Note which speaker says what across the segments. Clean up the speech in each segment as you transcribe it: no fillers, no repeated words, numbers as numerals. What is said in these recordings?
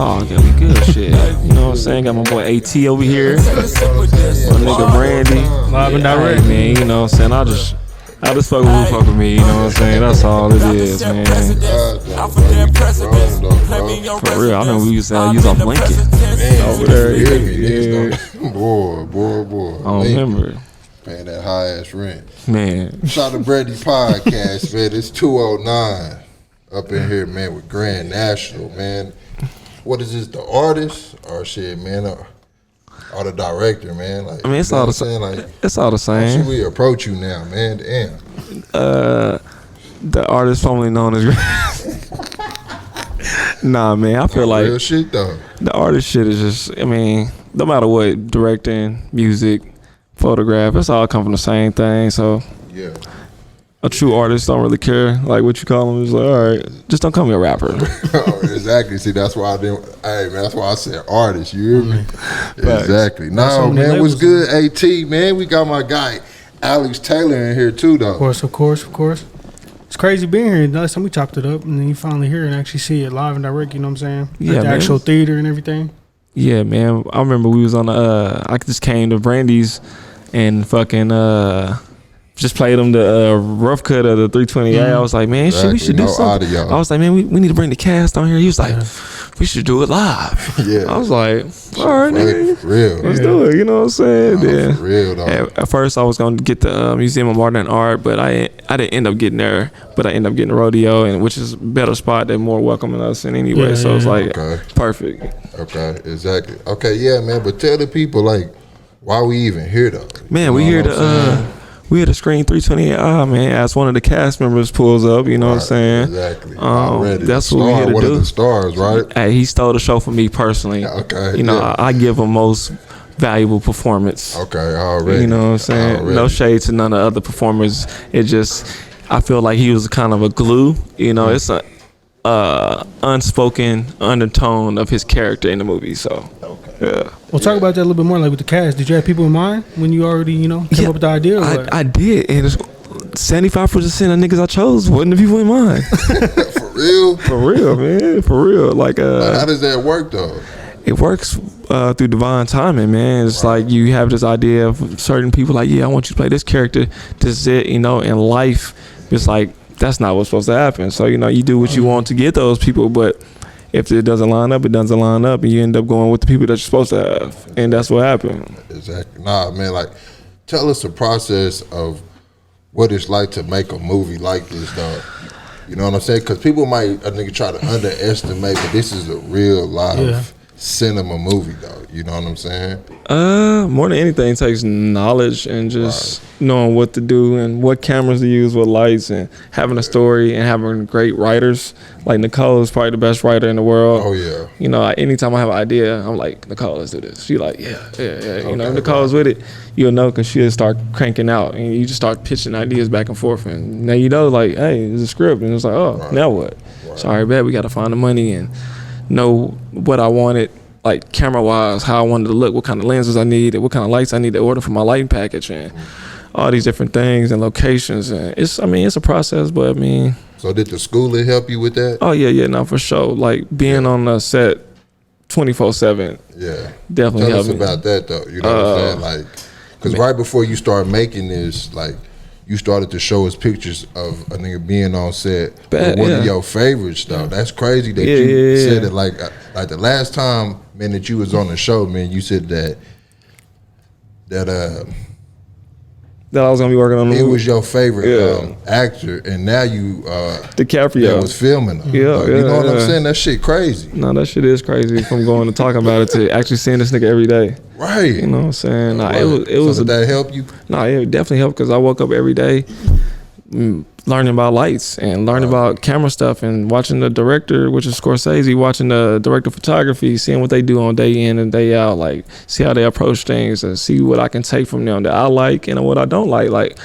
Speaker 1: Oh, okay, we good shit. You know what I'm saying? Got my boy AT over here. My nigga Brandy.
Speaker 2: Live and direct.
Speaker 1: Hey, man, you know what I'm saying? I just fuck with who fuck with me, you know what I'm saying? That's all it is, man. For real, I know we used to use off Lincoln. Over there, yeah.
Speaker 3: Boy.
Speaker 1: I don't remember.
Speaker 3: Paying that high ass rent.
Speaker 1: Man.
Speaker 3: Shot of Brandy Podcast, man. It's 209 up in here, man, with Grand National, man. What is this, the artist or shit, man? Or the director, man? Like,
Speaker 1: I mean, it's all the same. Like, it's all the same.
Speaker 3: How should we approach you now, man? Damn.
Speaker 1: The artist formerly known as Nah, man, I feel like
Speaker 3: real shit though.
Speaker 1: The artist shit is just, I mean, no matter what, directing, music, photograph, it's all come from the same thing. So
Speaker 3: yeah,
Speaker 1: a true artist don't really care like what you call them. It's like, all right, just don't call me a rapper.
Speaker 3: Exactly. See, that's why I didn't. Hey, man, that's why I said artist. You hear me? Exactly. No, man, what's good, AT? Man, we got my guy Alex Taylor in here too, though.
Speaker 2: Of course. It's crazy being here. Last time we chopped it up, and then you finally hear and actually see it live and direct. You know what I'm saying?
Speaker 1: Yeah,
Speaker 2: like the actual theater and everything.
Speaker 1: Yeah, man. I remember we was on the. I just came to Brandy's and fucking just played them the rough cut of the 328. I was like, man, shit, we should do something. Audio. I was like, man, we need to bring the cast on here. He was like, we should do it live.
Speaker 3: Yeah.
Speaker 1: I was like, all right, nigga.
Speaker 3: Real.
Speaker 1: Let's do it. You know what I'm saying?
Speaker 3: No, for real, though.
Speaker 1: At first, I was going to get the Museum of Modern Art, but I didn't end up getting there. But I ended up getting the Rodeo, and which is a better spot. They're more welcoming us in anyway. Yeah, so it's like, perfect.
Speaker 3: Okay, exactly. Okay, yeah, man. But tell the people, like, why we even here, though?
Speaker 1: Man, we here to... We had a screen 328. Man, as one of the cast members pulls up, you know what I'm saying?
Speaker 3: Exactly.
Speaker 1: That's what we here to
Speaker 3: one
Speaker 1: do.
Speaker 3: Of the stars, right?
Speaker 1: Hey, he stole the show for me personally.
Speaker 3: Okay.
Speaker 1: You know, I give him most valuable performance.
Speaker 3: Okay, already.
Speaker 1: You know what I'm saying? Already. No shade to none of the other performers. It just, I feel like he was kind of a glue. You know, it's a unspoken undertone of his character in the movie. So, yeah.
Speaker 2: Well, talk about that a little bit more, like with the cast. Did you have people in mind when you already, came up with the idea?
Speaker 1: I did, and 75% of niggas I chose wasn't the people in mind.
Speaker 3: For real?
Speaker 1: For real, man. For real. Like,
Speaker 3: how does that work, though?
Speaker 1: It works through divine timing, man. It's like you have this idea of certain people, like, yeah, I want you to play this character. This is it, in life. It's like, that's not what's supposed to happen. So, you do what you want to get those people, but if it doesn't line up, it doesn't line up, and you end up going with the people that you're supposed to have, and that's what happened.
Speaker 3: Exactly. Nah, man, like, tell us the process of what it's like to make a movie like this, though. You know what I'm saying? Because people might, try to underestimate, but this is a real live cinema movie, though. You know what I'm saying?
Speaker 1: More than anything, it takes knowledge and just knowing what to do and what cameras to use, what lights, and having a story and having great writers. Like Nicole is probably the best writer in the world.
Speaker 3: Oh yeah.
Speaker 1: Anytime I have an idea, I'm like, Nicole, let's do this. She like, yeah. Okay, if Nicole's with it, you'll know, because she'll start cranking out, and you just start pitching ideas back and forth, and now like, hey, there's a script, and it's like, oh, now what? Right. Sorry, bet we got to find the money and know what I wanted. Like camera-wise, how I wanted to look, what kind of lenses I needed, what kind of lights I need to order for my lighting package, and all these different things and locations. And it's a process, but
Speaker 3: So did the schooling help you with that?
Speaker 1: Oh yeah, no, for sure. Like being on the set 24/7.
Speaker 3: Yeah,
Speaker 1: definitely helped me.
Speaker 3: Tell us about that though. You know what I'm saying? Like, because right before you started making this, like, you started to show us pictures of a nigga being on set with one of your favorites, though. That's crazy that you said it. Like the last time, man, that you was on the show, man, you said that
Speaker 1: I was gonna be working on the movie.
Speaker 3: It was your favorite actor, and now you
Speaker 1: DiCaprio
Speaker 3: that was filming him.
Speaker 1: You
Speaker 3: know what I'm saying? That shit crazy.
Speaker 1: No, that shit is crazy. From going to talking about it to actually seeing this nigga every day.
Speaker 3: Right.
Speaker 1: You know what I'm saying? Nah,
Speaker 3: right.
Speaker 1: It was.
Speaker 3: So did that help you?
Speaker 1: No, it definitely helped, because I woke up every day learning about lights and learning about camera stuff, and watching the director, which is Scorsese, watching the director of photography, seeing what they do on day in and day out, like see how they approach things and see what I can take from them that I like and what I don't like. Like,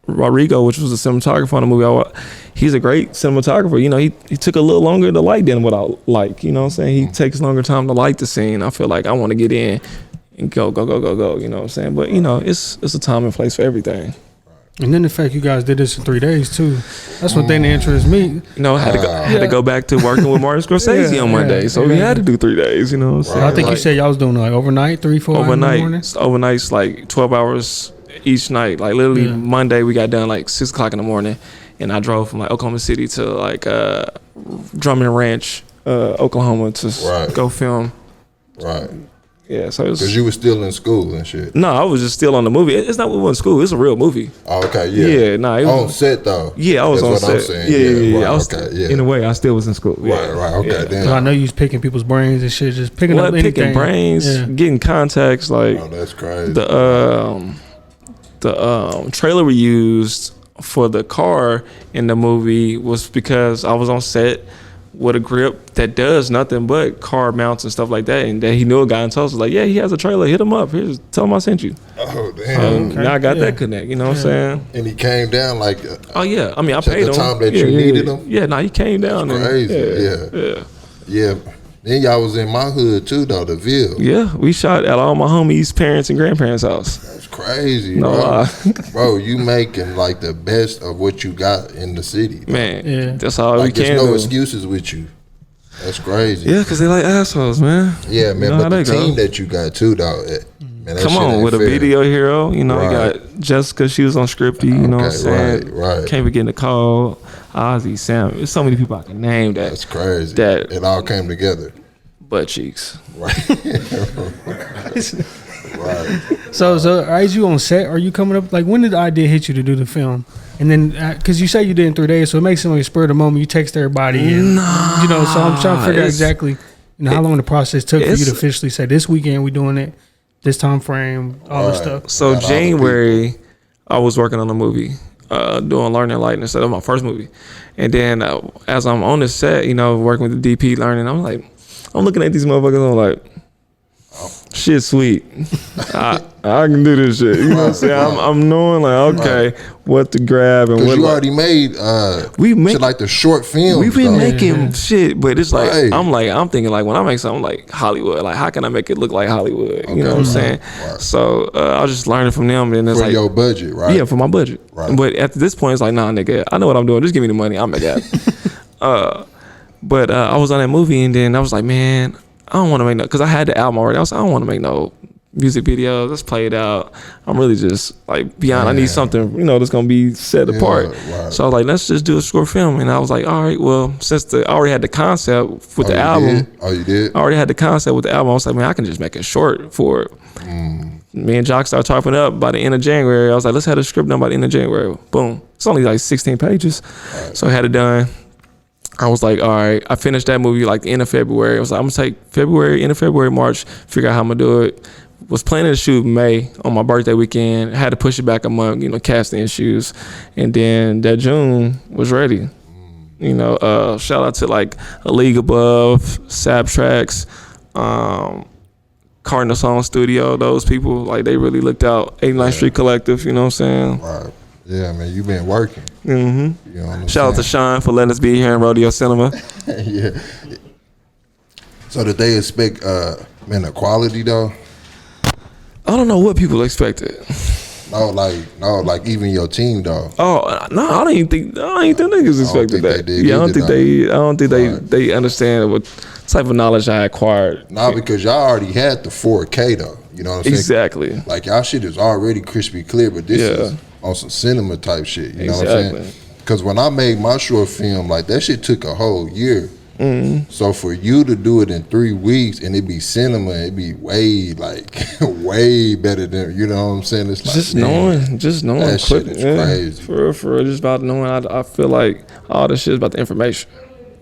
Speaker 1: Rodrigo, which was the cinematographer on the movie, he's a great cinematographer. He took a little longer to light than what I like. You know what I'm saying? He takes longer time to light the scene. I feel like I want to get in and go. You know what I'm saying? But it's a time and place for everything.
Speaker 2: And then the fact you guys did this in 3 days too. That's one thing that interests me.
Speaker 1: You know, I had to go back to working with Martin Scorsese on Monday, so we had to do 3 days. You know, what I'm saying?
Speaker 2: I think you said y'all was doing like overnight, 3-4
Speaker 1: overnight.
Speaker 2: in the morning.
Speaker 1: Overnight's like 12 hours each night. Like literally Monday we got done like 6 o'clock in the morning, and I drove from like Oklahoma City to like Drummond Ranch, Oklahoma to go film.
Speaker 3: Right.
Speaker 1: Yeah, so it was,
Speaker 3: because you were still in school and shit.
Speaker 1: No, I was just still on the movie. It's not we wasn't school. It's a real movie.
Speaker 3: Oh, okay, yeah.
Speaker 1: Yeah, nah. It was
Speaker 3: on set though.
Speaker 1: Yeah, I was
Speaker 3: That's
Speaker 1: on
Speaker 3: what
Speaker 1: set.
Speaker 3: I'm saying.
Speaker 1: Yeah.
Speaker 3: Right,
Speaker 1: I was in a way, I still was in school.
Speaker 3: Right. Okay. Damn.
Speaker 2: I know you was picking people's brains and shit, just picking up anything.
Speaker 1: Picking brains, getting contacts. Like,
Speaker 3: oh, that's crazy.
Speaker 1: The trailer we used for the car in the movie was because I was on set with a grip that does nothing but car mounts and stuff like that, and that he knew a guy in Tulsa. Like, yeah, he has a trailer. Hit him up. Here's, tell him I sent you.
Speaker 3: Oh damn!
Speaker 1: Now I got that connect. You know what I'm saying?
Speaker 3: And he came down like.
Speaker 1: Oh yeah, I mean I paid him.
Speaker 3: The time that you needed him.
Speaker 1: Yeah, he came down.
Speaker 3: That's crazy. Yeah. Then y'all was in my hood too, though, the Ville.
Speaker 1: Yeah, we shot at all my homies' parents and grandparents' house.
Speaker 3: That's crazy,
Speaker 1: no
Speaker 3: bro.
Speaker 1: Lie.
Speaker 3: Bro, you making like the best of what you got in the city, though.
Speaker 1: Man. That's all
Speaker 3: like,
Speaker 1: we can do.
Speaker 3: There's no excuses with you. That's crazy.
Speaker 1: Yeah, because they like assholes, man.
Speaker 3: Yeah, man.
Speaker 1: You know
Speaker 3: but the team that you got too, though. Man,
Speaker 1: come on, with fair. A video hero. You know, you got Jessica. She was on Scripty. You know what I'm saying?
Speaker 3: Right.
Speaker 1: Can't be getting a call. Ozzy, Sam. There's so many people I can name that.
Speaker 3: That's crazy.
Speaker 1: That
Speaker 3: it all came together.
Speaker 1: Butt cheeks.
Speaker 3: Right. Right.
Speaker 2: So as you on set, are you coming up? Like, when did the idea hit you to do the film? And then, because you say you did in 3 days, so it makes it like spur of the moment. You text everybody, and so I'm trying to figure out exactly, how long the process took for you to officially say this weekend we doing it, this time frame, all this stuff.
Speaker 1: So January, I was working on a movie, doing Learning Light instead of my first movie, and then as I'm on the set, working with the DP, learning, I'm looking at these motherfuckers, I'm like, shit sweet. I can do this shit. You know what I'm saying? I'm knowing what to grab and what.
Speaker 3: You already made shit like the short film.
Speaker 1: We've been making shit, but it's like I'm thinking like when I make something like Hollywood, like how can I make it look like Hollywood? You know what I'm saying? Right. So I was just learning from them, and it's
Speaker 3: for
Speaker 1: like
Speaker 3: your budget, right?
Speaker 1: Yeah, for my budget.
Speaker 3: Right.
Speaker 1: But at this point, it's like, nah, nigga, I know what I'm doing. Just give me the money. I'll make it happen. But I was on that movie, and then I was like, man, I don't want to make no, because I had the album already. I was like, I don't want to make no music videos. Let's play it out. I'm really just like beyond. I need something, that's gonna be set apart. Right. So I was like, let's just do a short film. And I was like, all right, well, since I already had the concept with the album.
Speaker 3: You did?
Speaker 1: I already had the concept with the album. I was like, man, I can just make a short for it. Me and Jock started typing up by the end of January. I was like, let's have the script done by the end of January. Boom. It's only like 16 pages. Right. So I had it done. I was like, all right, I finished that movie like the end of February. I was like, I'm gonna take end of February, March, figure out how I'm gonna do it. Was planning to shoot May on my birthday weekend. Had to push it back a month, casting issues. And then that June was ready. Shout out to like A League Above, Sap Tracks, Cardinal Song Studio, those people, like they really looked out. 89th Street Collective, you know what I'm saying?
Speaker 3: Right. Yeah, man, you been working.
Speaker 1: Mm-hmm. Shout out to Sean for letting us be here in Rodeo Cinema.
Speaker 3: Yeah. So did they expect the quality though?
Speaker 1: I don't know what people expected.
Speaker 3: No, like even your team though.
Speaker 1: Oh no, I don't even think niggas expected that. I don't think they understand what type of knowledge I acquired.
Speaker 3: No, because y'all already had the 4K though. You know what I'm saying?
Speaker 1: Exactly.
Speaker 3: Like y'all shit is already crispy clear, but this is on some cinema type shit. You know what I'm saying? Because when I made my short film, like that shit took a whole year. Mm-hmm. So for you to do it in 3 weeks and it be cinema, it be way better than, you know what I'm saying? It's like
Speaker 1: just knowing
Speaker 3: that shit is crazy.
Speaker 1: For just about knowing, I feel like all this shit is about the information.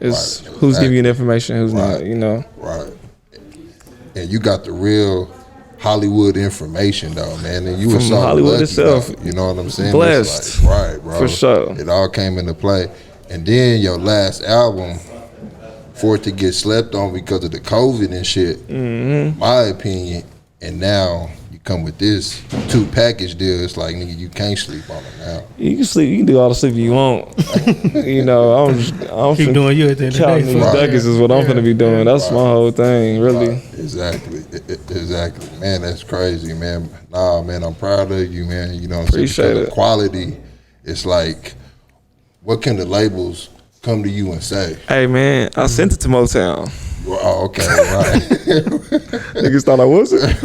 Speaker 1: It's who's giving you the information, who's not,
Speaker 3: Right. And you got the real Hollywood information though, man. And you were so
Speaker 1: Hollywood
Speaker 3: lucky,
Speaker 1: itself.
Speaker 3: Though, you know what I'm saying?
Speaker 1: Blessed.
Speaker 3: Like, right, bro.
Speaker 1: For sure.
Speaker 3: It all came into play. And then your last album, for it to get slept on because of the COVID and shit, my opinion, and now you come with this 2 package deal, it's like, nigga, you can't sleep on it now.
Speaker 1: You can sleep, you can do all the sleep you want. I'm
Speaker 2: keep doing you at the end of the day.
Speaker 1: These ducats is what I'm gonna be doing. That's my whole thing, really.
Speaker 3: Exactly. Man, that's crazy, man. Nah, man, I'm proud of you, man. You know what I'm saying?
Speaker 1: Appreciate
Speaker 3: it. The quality it's like, what can the labels come to you and say?
Speaker 1: Hey man, I sent it to Motown.
Speaker 3: Oh, okay, right.
Speaker 1: Niggas thought I wasn't.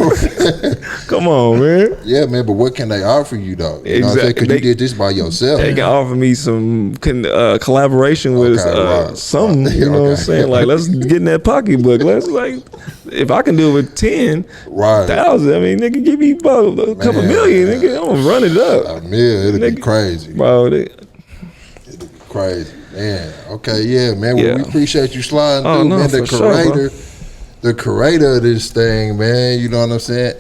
Speaker 1: Come on, man.
Speaker 3: Yeah, man, but what can they offer you though? You
Speaker 1: Exactly.
Speaker 3: Because you did this by yourself.
Speaker 1: They can offer me some collaboration with something. You know what I'm saying? Like, let's get in that pocketbook. Let's if I can do it with 10,000, I mean, nigga, give me about a couple million. Nigga, I'm gonna run it up.
Speaker 3: A million, it'll be crazy,
Speaker 1: bro.
Speaker 3: It'll be crazy. Man, okay, yeah, man. Well, we appreciate you sliding through, man. The curator of this thing, man. You know what I'm saying?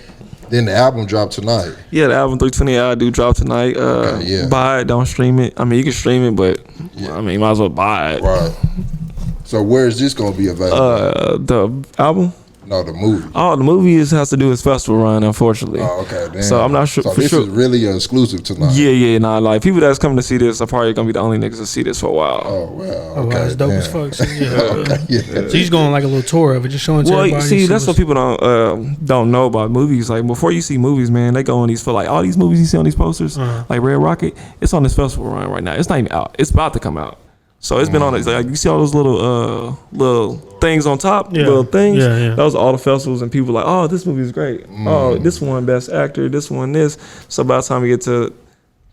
Speaker 3: Then the album dropped tonight.
Speaker 1: Yeah, the album 320 I do drop tonight. Buy it, don't stream it. I mean, you can stream it, but I mean, you might as well buy it.
Speaker 3: Right. So where is this gonna be available?
Speaker 1: The album?
Speaker 3: No, the movie.
Speaker 1: Oh, the movie has to do with festival run, unfortunately.
Speaker 3: Oh, okay. Damn.
Speaker 1: So I'm not sure.
Speaker 3: So this is really exclusive tonight.
Speaker 1: Yeah. Nah, like people that's coming to see this are probably gonna be the only niggas to see this for a while.
Speaker 3: Oh wow. Okay.
Speaker 2: Oh, wow, it's dope as fuck. So,
Speaker 3: yeah.
Speaker 2: So he's going like a little tour of it, just showing to everybody.
Speaker 1: Well, see, that's what people don't know about movies. Like before you see movies, man, they go on these for like all these movies you see on these posters, like Red Rocket. It's on this festival run right now. It's not even out. It's about to come out. So it's been on it. Like you see all those little things on top, little things.
Speaker 2: Yeah.
Speaker 1: Those are all the festivals, and people are like, oh, this movie is great. Oh, this one best actor. This one this. So by the time we get to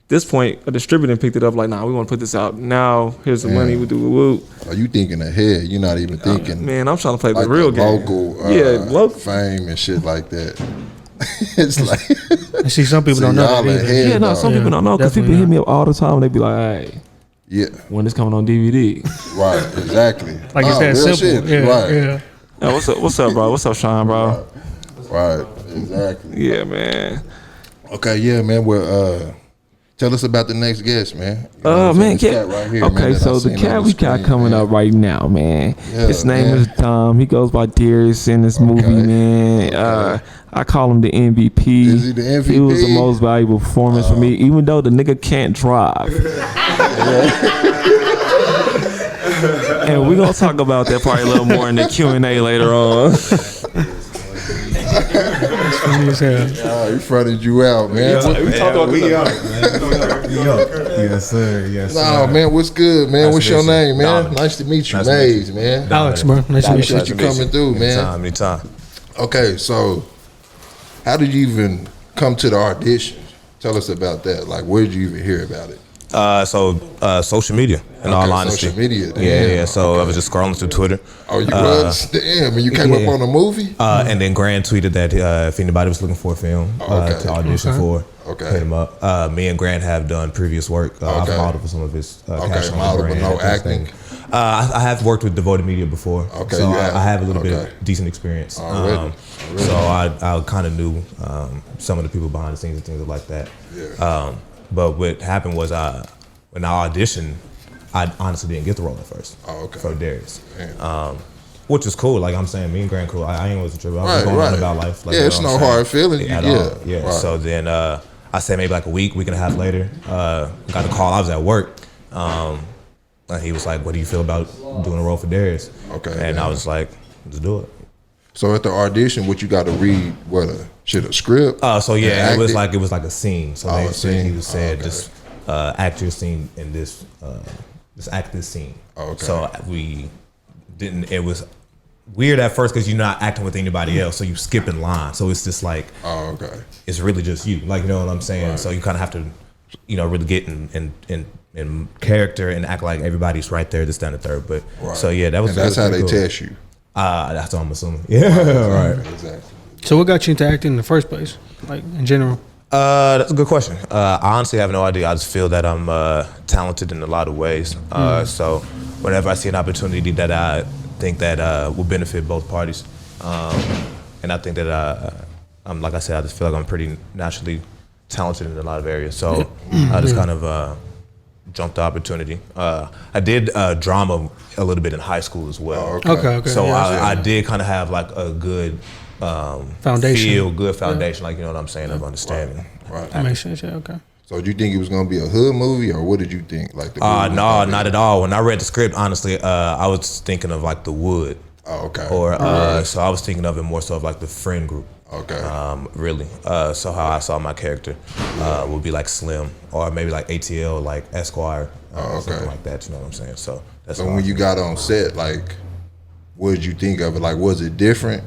Speaker 1: this point, a distributor picked it up. Like, nah, we want to put this out now. Here's the money. We do a whoop.
Speaker 3: Are you thinking ahead? You're not even thinking.
Speaker 1: Man, I'm trying to play
Speaker 3: like
Speaker 1: the real game.
Speaker 3: Local, fame and shit like that. It's like.
Speaker 2: I see some people don't know that either.
Speaker 1: Some people don't know because people hit me up all the time. And they be like, hey.
Speaker 3: Yeah.
Speaker 1: When it's coming on DVD.
Speaker 3: Right, exactly.
Speaker 2: Like it's that simple.
Speaker 3: Shit.
Speaker 2: Yeah,
Speaker 3: right.
Speaker 2: Yeah.
Speaker 1: What's up, bro? What's up, Sean, bro?
Speaker 3: Right, exactly.
Speaker 1: Yeah, man.
Speaker 3: Okay, yeah, man. Well, tell us about the next guest, man.
Speaker 1: Man,
Speaker 3: right here,
Speaker 1: okay, so the cat we got coming up right now, man. His name is Dom. He goes by Darius in this movie, man. I call him the MVP.
Speaker 3: Is he the MVP?
Speaker 1: He was the most valuable performance for me, even though the nigga can't drive. And we're gonna talk about that probably a little more in the Q&A later on.
Speaker 2: That's funny as hell.
Speaker 3: He fronted you out, man.
Speaker 1: We talked about
Speaker 4: we up. Yes, sir. Yes, sir.
Speaker 3: Nah, man, what's good, man?
Speaker 4: Nice
Speaker 3: What's
Speaker 4: to
Speaker 3: your
Speaker 4: meet you.
Speaker 3: name, man?
Speaker 4: Dominic.
Speaker 3: Nice to meet you,
Speaker 4: Nice to meet
Speaker 3: Maze,
Speaker 4: you.
Speaker 3: man.
Speaker 2: Alex, bro. Nice to meet you.
Speaker 3: Appreciate you coming through, man.
Speaker 4: Anytime.
Speaker 3: Okay, so how did you even come to the audition? Tell us about that. Like, where did you even hear about it?
Speaker 4: Social media, in all honesty.
Speaker 3: Social media.
Speaker 4: Yeah. So I was just scrolling through Twitter.
Speaker 3: Oh, you was? Damn, and you came up on a movie?
Speaker 4: And then Grant tweeted that if anybody was looking for a film to audition for, hit him up. Me and Grant have done previous work. I've modeled for some of his cast
Speaker 3: model, but no acting.
Speaker 4: I have worked with Devoted Media before, so I have a little bit of decent experience. So I kind of knew some of the people behind the scenes and things like that.
Speaker 3: Yeah.
Speaker 4: But what happened was when I auditioned, I honestly didn't get the role at first for Darius. Which is cool. Like I'm saying, me and Grant cool. I ain't always a trip. I was going on about life. Like,
Speaker 3: it's no hard feeling
Speaker 4: at all. Yeah. Right. So then I said maybe like a week and a half later, got a call. I was at work. And he was like, "What do you feel about doing a role for Darius?" And I was like, "Let's do it."
Speaker 3: So at the audition, what you got to read? What a script?
Speaker 4: It was like a scene. So he said just act your scene in this, just act this scene. So we didn't. It was weird at first because you're not acting with anybody else, so you skip in line. So it's just like, it's really just you. Like, you know what I'm saying? Right. So you kind of have to, really get in character and act like everybody's right there, this, down, the third. But so yeah, that was.
Speaker 3: And that's how they
Speaker 4: cool.
Speaker 3: test you.
Speaker 4: That's what I'm assuming. Yeah, right.
Speaker 3: Exactly.
Speaker 2: So what got you into acting in the first place, like in general?
Speaker 4: That's a good question. I honestly have no idea. I just feel that I'm talented in a lot of ways. So whenever I see an opportunity that I think that will benefit both parties, and I think that I'm, like I said, I just feel like I'm pretty naturally talented in a lot of areas. So I just kind of jumped the opportunity. I did drama a little bit in high school as well.
Speaker 2: Okay.
Speaker 4: So I did kind of have like a good
Speaker 2: foundation.
Speaker 4: Good foundation, like, you know what I'm saying, of understanding.
Speaker 3: Right.
Speaker 2: That makes sense. Yeah. Okay.
Speaker 3: So did you think it was gonna be a hood movie, or what did you think? Like the
Speaker 4: no, not at all. When I read the script, honestly, I was thinking of like The Wood.
Speaker 3: Oh, okay.
Speaker 4: Or so I was thinking of it more so of like The Friend Group. Really. So how I saw my character would be like Slim, or maybe like ATL, like Esquire, something like that. You know what I'm saying? So that's.
Speaker 3: So when you got on set, like, what did you think of it? Like, was it different?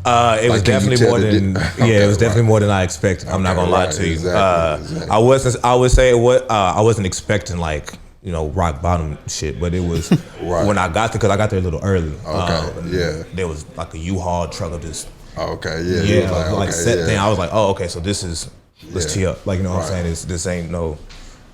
Speaker 4: It was definitely more than it was definitely more than I expected. I'm not gonna lie to you. Exactly. I wasn't expecting like, you know, rock bottom shit, but it was when I got there, because I got there a little early. There was like a U-Haul truck of this. Thing. I was like, oh, okay, so this is let's tee up. Like, you know what I'm saying? This ain't no.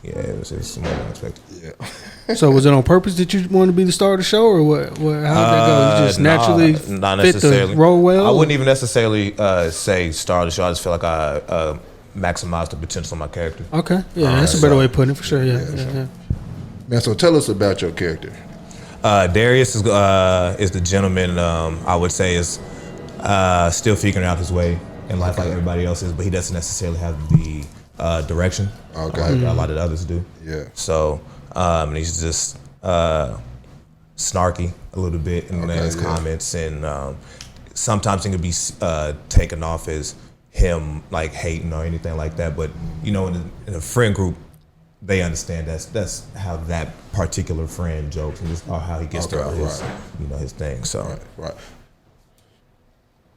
Speaker 4: Yeah, it was more than expected.
Speaker 2: Yeah. So was it on purpose that you wanted to be the star of the show, or what? How did that go? You just naturally
Speaker 4: not necessarily
Speaker 2: fit the role well?
Speaker 4: I wouldn't even necessarily say star of the show. I just feel like I maximized the potential of my character.
Speaker 2: Okay, yeah, that's a better way of putting it for sure. Yeah.
Speaker 3: Man, so tell us about your character.
Speaker 4: Darius is the gentleman. I would say is still figuring out his way in life like everybody else is, but he doesn't necessarily have the direction like a lot of the others do. Yeah. So and he's just snarky a little bit in his comments, and sometimes it can be taken off as him like hating or anything like that. But you know, in a friend group, they understand that's how that particular friend jokes, and or how he gets through his his thing. So
Speaker 3: right.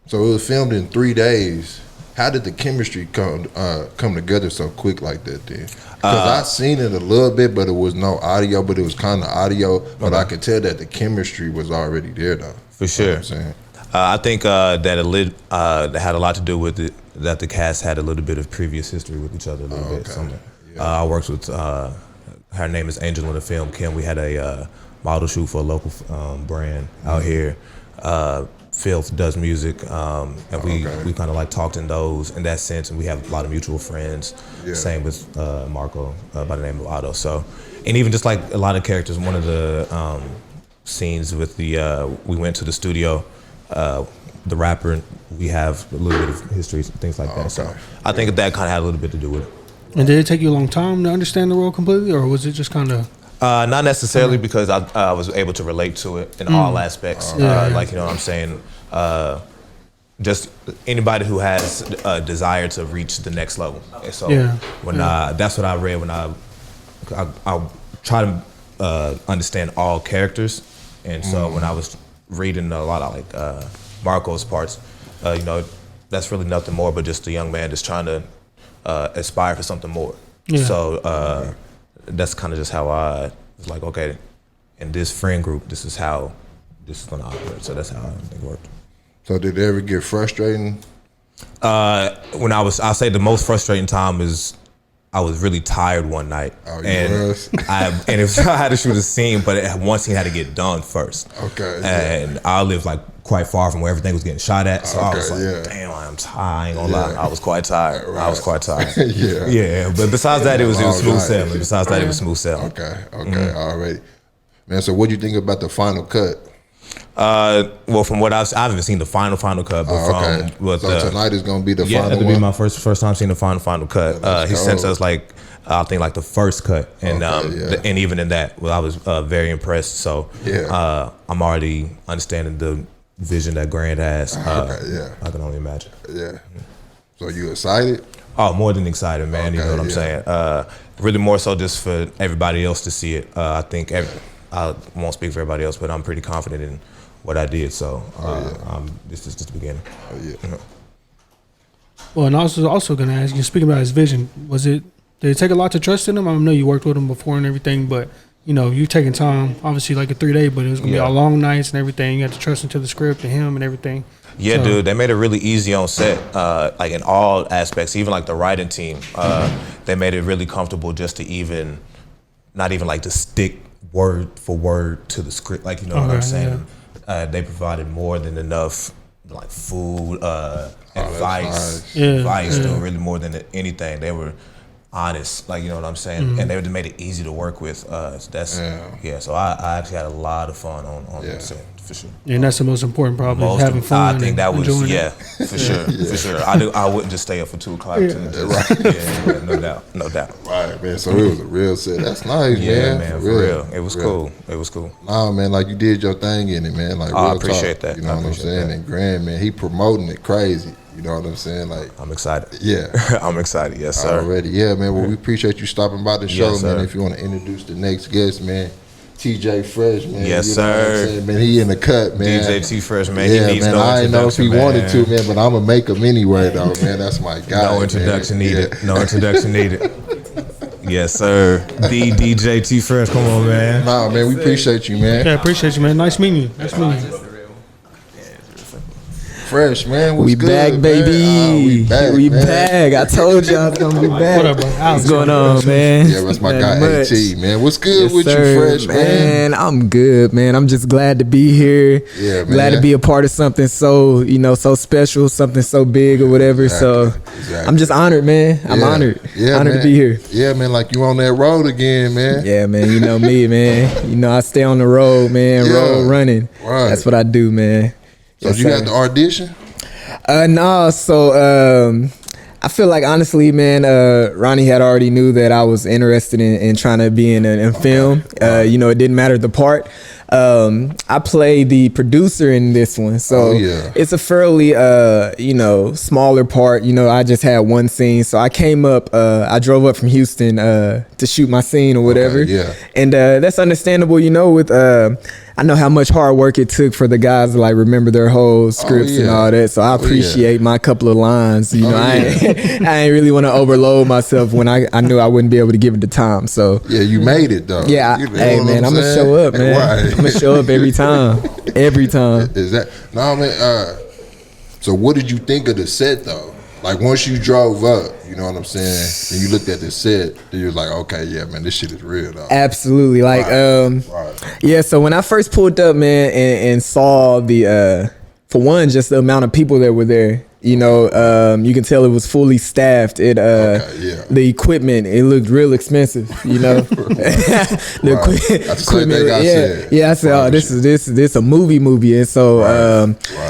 Speaker 3: So it was filmed in 3 days. How did the chemistry come together so quick like that then? Because I seen it a little bit, but it was no audio, but it was kind of audio. But I could tell that the chemistry was already there, though.
Speaker 4: For sure. You know what I'm saying? I think that that had a lot to do with it, that the cast had a little bit of previous history with each other a little bit. So, I worked with, her name is Angel in the film, Kim. We had a model shoot for a local brand out here. Filth does music, and we kind of like talked in that sense, and we have a lot of mutual friends. Same with Marco by the name of Otto. So, and even just like a lot of characters, one of the scenes with we went to the studio, the rapper, we have a little bit of history, things like that. So I think that kind of had a little bit to do with it.
Speaker 2: And did it take you a long time to understand the role completely, or was it just kind of?
Speaker 4: Not necessarily, because I was able to relate to it in all aspects. Like, you know what I'm saying? Just anybody who has a desire to reach the next level. And so when that's what I read when I try to understand all characters. And so when I was reading a lot of like Marco's parts, that's really nothing more but just a young man just trying to aspire for something more. So that's kind of just how I was like, okay, in this friend group, this is how this is gonna operate. So that's how I think it worked.
Speaker 3: So did it ever get frustrating?
Speaker 4: When I'll say the most frustrating time is I was really tired one night.
Speaker 3: Oh, you
Speaker 4: and
Speaker 3: was?
Speaker 4: I had to shoot a scene, but one scene had to get done first.
Speaker 3: Okay.
Speaker 4: And I lived like quite far from where everything was getting shot at. So I was like, damn, I'm tired. I ain't gonna lie. I was quite tired.
Speaker 3: Right.
Speaker 4: I was quite tired.
Speaker 3: Yeah.
Speaker 4: But besides that, it was smooth sailing. Besides that, it was smooth sailing.
Speaker 3: Okay. Alright. Man, so what do you think about the final cut?
Speaker 4: Well, from what I haven't seen the final cut, but
Speaker 3: so tonight is gonna be the final one?
Speaker 4: Yeah, it'll be my first time seeing the final cut. He sent us like I think like the first cut, and and even in that, I was very impressed. So I'm already understanding the vision that Grant has. I can only imagine.
Speaker 3: Yeah. So you excited?
Speaker 4: Oh, more than excited, man. You know what I'm saying? Really more so just for everybody else to see it. I think I won't speak for everybody else, but I'm pretty confident in what I did. So this is just the beginning.
Speaker 2: Well, and also going to ask you, speaking about his vision, did it take a lot to trust in him? I know you worked with him before and everything, but you taking time, obviously like a 3 day, but it was gonna be all long nights and everything. You had to trust into the script and him and everything.
Speaker 4: Yeah, so, dude, they made it really easy on set, like in all aspects, even like the writing team. They made it really comfortable just to not even like to stick word for word to the script, like, you know what I'm saying? They provided more than enough like food, advice, really more than anything. They were honest, like, you know what I'm saying? And they made it easy to work with. So I actually had a lot of fun on that set, for sure.
Speaker 2: And that's the most important, probably, having fun.
Speaker 4: I think that was, for sure. I wouldn't just stay up for 2 o'clock. No doubt.
Speaker 3: Right, man. So it was a real set. That's nice, man.
Speaker 4: Yeah, man, for real. It was cool.
Speaker 3: Nah, man, like you did your thing in it, man. Like,
Speaker 4: I appreciate that.
Speaker 3: You know what I'm saying? And Grant, man, he promoting it crazy. You know what I'm saying? Like,
Speaker 4: I'm excited.
Speaker 3: Yeah.
Speaker 4: I'm excited. Yes, sir.
Speaker 3: Already. Yeah, man. Well, we appreciate you stopping by the show,
Speaker 4: Yes,
Speaker 3: man.
Speaker 4: sir.
Speaker 3: If you want to introduce the next guest, man, TJ Fresh, man.
Speaker 4: Yes,
Speaker 3: you know what I'm
Speaker 4: sir.
Speaker 3: saying? Man, he in the cut, man.
Speaker 4: DJ T Fresh, man.
Speaker 3: Yeah,
Speaker 4: he needs
Speaker 3: man.
Speaker 4: no
Speaker 3: I didn't know if he wanted to,
Speaker 4: man.
Speaker 3: man, but I'm gonna make him anyway, though, man. That's my guy.
Speaker 4: No introduction
Speaker 3: man.
Speaker 4: needed.
Speaker 3: Yeah.
Speaker 4: No introduction needed. Yes, sir. The DJ T Fresh, come on, man.
Speaker 3: Nah, man, we appreciate you, man.
Speaker 2: Yeah, appreciate you, man. Nice meeting you. Nice meeting you.
Speaker 3: Fresh, man. What's
Speaker 5: We
Speaker 3: good,
Speaker 5: back,
Speaker 3: man?
Speaker 5: baby.
Speaker 3: We back.
Speaker 5: I told y'all I was gonna be back.
Speaker 2: What up, bro?
Speaker 5: What's going on, man?
Speaker 3: Yeah, that's my guy,
Speaker 5: Nothing much.
Speaker 3: AT, man. What's good
Speaker 5: Yes,
Speaker 3: with
Speaker 5: sir,
Speaker 3: you, Fresh, man?
Speaker 5: I'm good, man. I'm just glad to be here.
Speaker 3: Yeah,
Speaker 5: Glad
Speaker 3: man.
Speaker 5: to be a part of something so, so special, something so big or whatever. So
Speaker 3: Exactly.
Speaker 5: I'm just honored, man. I'm
Speaker 3: Yeah.
Speaker 5: honored.
Speaker 3: Yeah,
Speaker 5: honored
Speaker 3: man.
Speaker 5: to be here.
Speaker 3: Yeah, man, like you on that road again, man.
Speaker 5: Yeah, man. You know me, man. I stay on the road, man.
Speaker 3: Yeah.
Speaker 5: Road running.
Speaker 3: Right.
Speaker 5: That's what I do, man.
Speaker 3: So
Speaker 5: Yes,
Speaker 3: you
Speaker 5: sir.
Speaker 3: got the audition?
Speaker 5: No, so I feel like honestly, man, Ronnie had already knew that I was interested in trying to be in film. It didn't matter the part. I play the producer in this one, so it's a fairly smaller part. I just had one scene, so I came up. I drove up from Houston to shoot my scene or whatever.
Speaker 3: Okay, yeah.
Speaker 5: And that's understandable. With I know how much hard work it took for the guys to like remember their whole scripts and all that. So I appreciate my couple of lines. I ain't really want to overload myself when I knew I wouldn't be able to give it the time. So
Speaker 3: yeah, you made it though.
Speaker 5: Yeah, hey man, I'm gonna show up, man.
Speaker 3: Right.
Speaker 5: I'm gonna show up every time. Every time.
Speaker 3: Is that no, man? So what did you think of the set though? Like once you drove up, you know what I'm saying, and you looked at the set, then you was like, okay, yeah, man, this shit is real though.
Speaker 5: Absolutely. Like,
Speaker 3: Right.
Speaker 5: yeah, so when I first pulled up, man, and saw the, for one, just the amount of people that were there, you can tell it was fully staffed. The equipment, it looked real expensive, the
Speaker 3: That's the same thing I said.
Speaker 5: Yeah, I said, oh, this is a movie. And so,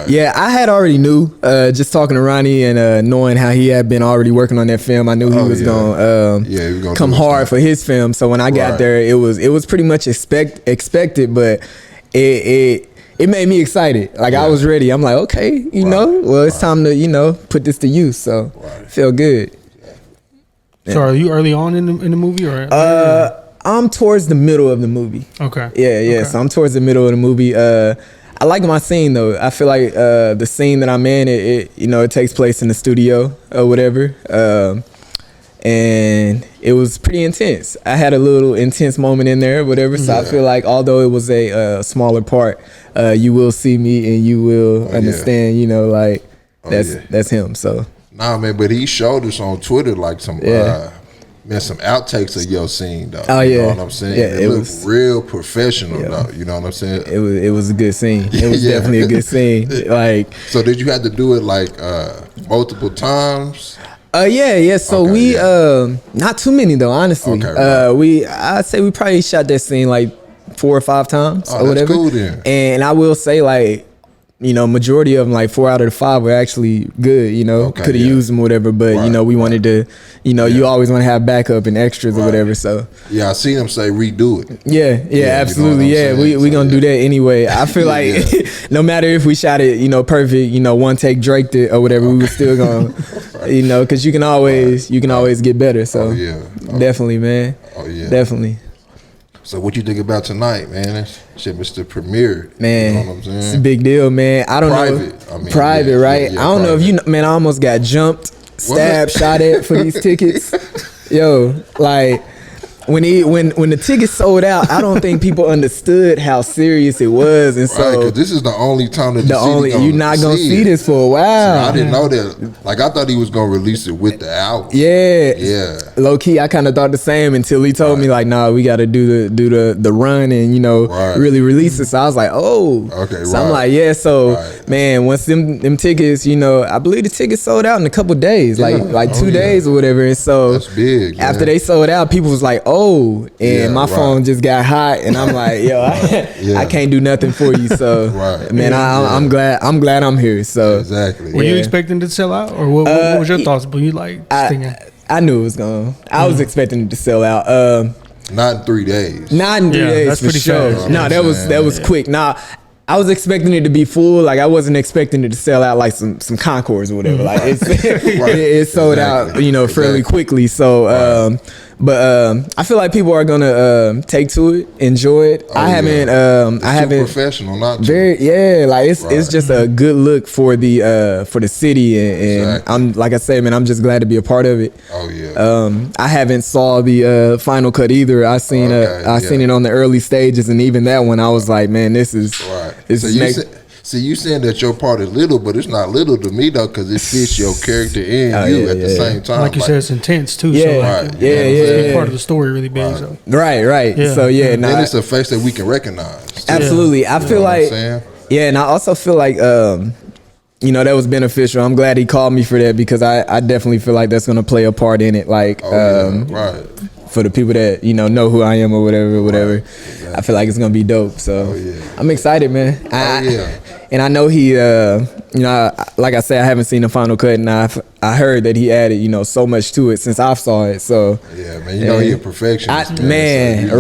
Speaker 5: yeah, I had already knew, just talking to Ronnie and knowing how he had been already working on that film, I knew he was gonna come hard for his film. So when I got there, it was pretty much expected, but it made me excited. Like I was ready. I'm like, okay, well, it's time to put this to use. So feel good.
Speaker 2: So are you early on in the movie or?
Speaker 5: I'm towards the middle of the movie.
Speaker 2: Okay.
Speaker 5: Yeah. Okay. So I'm towards the middle of the movie. I like my scene though. I feel like the scene that I'm in, it takes place in the studio or whatever. And it was pretty intense. I had a little intense moment in there, whatever. So I feel like although it was a smaller part, you will see me and you will understand. That's him. So
Speaker 3: nah, man, but he showed us on Twitter like some some outtakes of your scene though.
Speaker 5: Oh
Speaker 3: you know what I'm saying?
Speaker 5: Yeah,
Speaker 3: it looked real professional though. You know what I'm saying?
Speaker 5: It was a good scene. It was definitely a good scene. Like,
Speaker 3: so did you have to do it like multiple times?
Speaker 5: Yeah. So we not too many though, honestly.
Speaker 3: Okay,
Speaker 5: I'd say we probably shot that scene like 4 or 5 times or whatever.
Speaker 3: That's cool then.
Speaker 5: And I will say like, majority of them, like 4 out of the 5 were actually good, could have used them or whatever, but we wanted to, you always want to have backup and extras or whatever. So
Speaker 3: yeah, I seen them say redo it.
Speaker 5: Yeah, absolutely. We gonna do that anyway. I feel like no matter if we shot it, perfect, one take Drake it or whatever, we were still gonna, because you can always get better. So definitely, man.
Speaker 3: Oh yeah,
Speaker 5: definitely.
Speaker 3: So what you think about tonight, man? That shit was the premiere.
Speaker 5: Man,
Speaker 3: you know what I'm saying?
Speaker 5: It's a big deal, man. I don't know. Private, right? I don't know if man, I almost got jumped, stabbed, shot at for these tickets. Yo, like when the tickets sold out, I don't think people understood how serious it was, and so
Speaker 3: 'cause this is the only time that
Speaker 5: you're not gonna see this for a while.
Speaker 3: I didn't know that. Like I thought he was gonna release it with the album.
Speaker 5: Yeah. Low key, I kind of thought the same until he told me like, nah, we got to do the run and really release it. So I was like, oh, okay. So I'm like, yeah. So man, once them tickets, I believe the tickets sold out in a couple days, like 2 days or whatever. And so
Speaker 3: that's big.
Speaker 5: After they sold out, people was like, oh, and my phone just got hot, and I'm like, yo, I can't do nothing for you. So man, I'm glad I'm here. So
Speaker 3: exactly.
Speaker 2: Were you expecting to sell out, or what was your thoughts? But you like thinking?
Speaker 5: I knew it was going. I was expecting it to sell out.
Speaker 3: Not in 3 days.
Speaker 5: Not in 3 days
Speaker 2: that's
Speaker 5: for
Speaker 2: pretty
Speaker 5: sure.
Speaker 2: fast.
Speaker 5: No, that was quick. Nah, I was expecting it to be full. Like I wasn't expecting it to sell out like some Concords or whatever. Like it sold out, fairly quickly. So, I feel like people are gonna take to it, enjoy it. I haven't
Speaker 3: professional, not
Speaker 5: very like it's just a good look for the city, and I'm like I say, man, I'm just glad to be a part of it.
Speaker 3: Oh yeah.
Speaker 5: I haven't saw the final cut either. I seen it on the early stages, and even that one, I was like, man, this is
Speaker 3: right.
Speaker 5: This is next.
Speaker 3: See, you saying that your part is little, but it's not little to me though, because it fits your character and you at the same time.
Speaker 2: Like you said, it's intense too.
Speaker 5: Yeah,
Speaker 2: so
Speaker 3: right.
Speaker 2: It's part of the story really big.
Speaker 3: Right.
Speaker 2: So.
Speaker 5: Right.
Speaker 2: Yeah.
Speaker 5: So
Speaker 3: then it's a face that we can recognize. Too.
Speaker 5: Absolutely. I feel like, and I also feel like, that was beneficial. I'm glad he called me for that because I definitely feel like that's gonna play a part in it. Like,
Speaker 3: right.
Speaker 5: For the people that know who I am or whatever, right. Exactly. I feel like it's gonna be dope. So I'm excited, man. And I know he, like I said, I haven't seen the final cut, and I heard that he added, so much to it since I saw it. So
Speaker 3: yeah, man, you're a perfectionist,
Speaker 5: man. So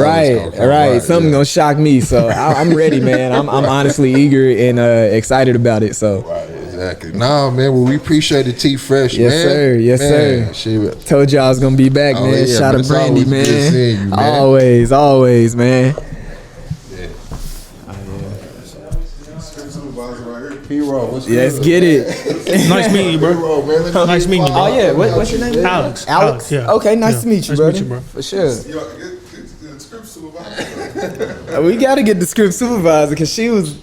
Speaker 5: right. Something gonna shock me. So I'm ready, man. I'm honestly eager and excited about it. So.
Speaker 3: Right. Exactly. Nah, man. Well, we appreciate the T Fresh, man.
Speaker 5: Yes, sir.
Speaker 3: Shit.
Speaker 5: Told y'all I was gonna be back, man.
Speaker 3: Yeah,
Speaker 5: Shot of Brandy, man.
Speaker 3: Good seeing you, man.
Speaker 5: Always, man.
Speaker 3: Hero, what's
Speaker 5: Let's get it.
Speaker 2: Nice meeting you, bro.
Speaker 3: Hero, man.
Speaker 2: Nice meeting you, bro.
Speaker 5: Oh yeah, what's your name?
Speaker 2: Alex.
Speaker 5: Yeah. Okay, nice to meet you,
Speaker 2: nice
Speaker 5: brother.
Speaker 2: To meet you, bro.
Speaker 5: For sure.
Speaker 3: Get script supervisor.
Speaker 5: We gotta get the script supervisor because she was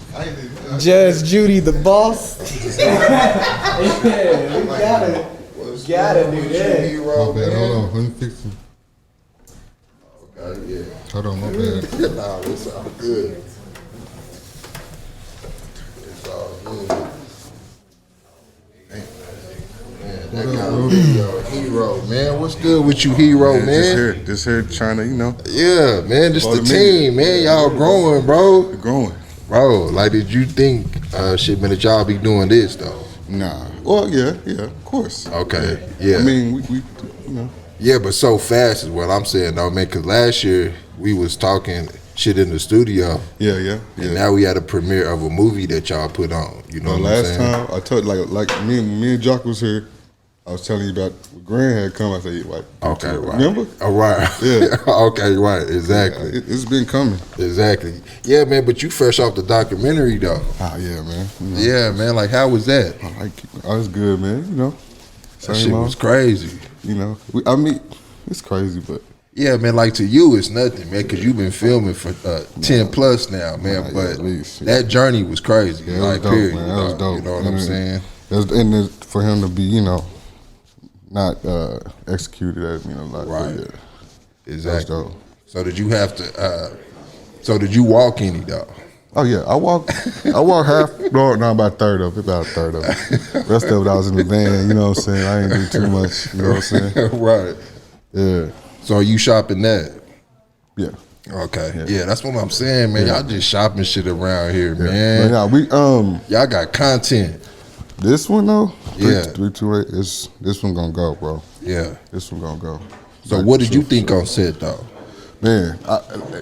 Speaker 5: Judge Judy the boss. Yeah, we gotta do that.
Speaker 3: Hero,
Speaker 6: man. Hold on, let me fix it.
Speaker 3: Okay, yeah.
Speaker 6: Hold on, my bad.
Speaker 3: Nah, it's all good. It's all good. Man, that kind of hero, man. What's good with you, hero, man?
Speaker 6: Just here trying to,
Speaker 3: Yeah, man. Just the team, man. Y'all growing, bro.
Speaker 6: growing.
Speaker 3: Bro, like, did you think, shit, man, that y'all be doing this, though?
Speaker 6: Nah. Well, yeah, of course.
Speaker 3: Okay, yeah.
Speaker 6: I mean, we
Speaker 3: Yeah, but so fast is what I'm saying, though, man, because last year we was talking shit in the studio.
Speaker 6: Yeah.
Speaker 3: And now we had a premiere of a movie that y'all put on. You know what I'm saying?
Speaker 6: Last time I told like me and Jock was here, I was telling you about when Grand had come. I said, like,
Speaker 3: okay, right.
Speaker 6: Remember?
Speaker 3: Oh, right.
Speaker 6: Yeah.
Speaker 3: Okay, right. Exactly.
Speaker 6: Yeah, it's been coming.
Speaker 3: Exactly. Yeah, man. But you fresh off the documentary, though.
Speaker 6: Ah, yeah, man.
Speaker 3: Yeah, man. Like, how was that?
Speaker 6: I like it. Oh, it's good, man.
Speaker 3: That shit was crazy.
Speaker 6: It's crazy, but.
Speaker 3: Yeah, man. Like, to you, it's nothing, man, because you've been filming for 10 plus now, man. But
Speaker 6: at least,
Speaker 3: that journey was crazy.
Speaker 6: Yeah,
Speaker 3: like,
Speaker 6: dope,
Speaker 3: period.
Speaker 6: man. That was dope.
Speaker 3: You know what I'm saying?
Speaker 6: And for him to be, not executed at
Speaker 3: right.
Speaker 6: Yeah.
Speaker 3: Exactly. So did you have to? So did you walk any though?
Speaker 6: Oh yeah, I walk half. No, about a third of it. Rest of it, I was in the van. You know what I'm saying? I ain't do too much. You know what I'm saying?
Speaker 3: Right.
Speaker 6: Yeah.
Speaker 3: So are you shopping that?
Speaker 6: Yeah.
Speaker 3: Okay. Yeah, that's what I'm saying, man. Y'all just shopping shit around here, man.
Speaker 6: But yeah,
Speaker 3: y'all got content.
Speaker 6: This one though,
Speaker 3: yeah,
Speaker 6: 328. This one gonna go, bro.
Speaker 3: Yeah,
Speaker 6: this one gonna go.
Speaker 3: So what did you think on set though?
Speaker 6: Man,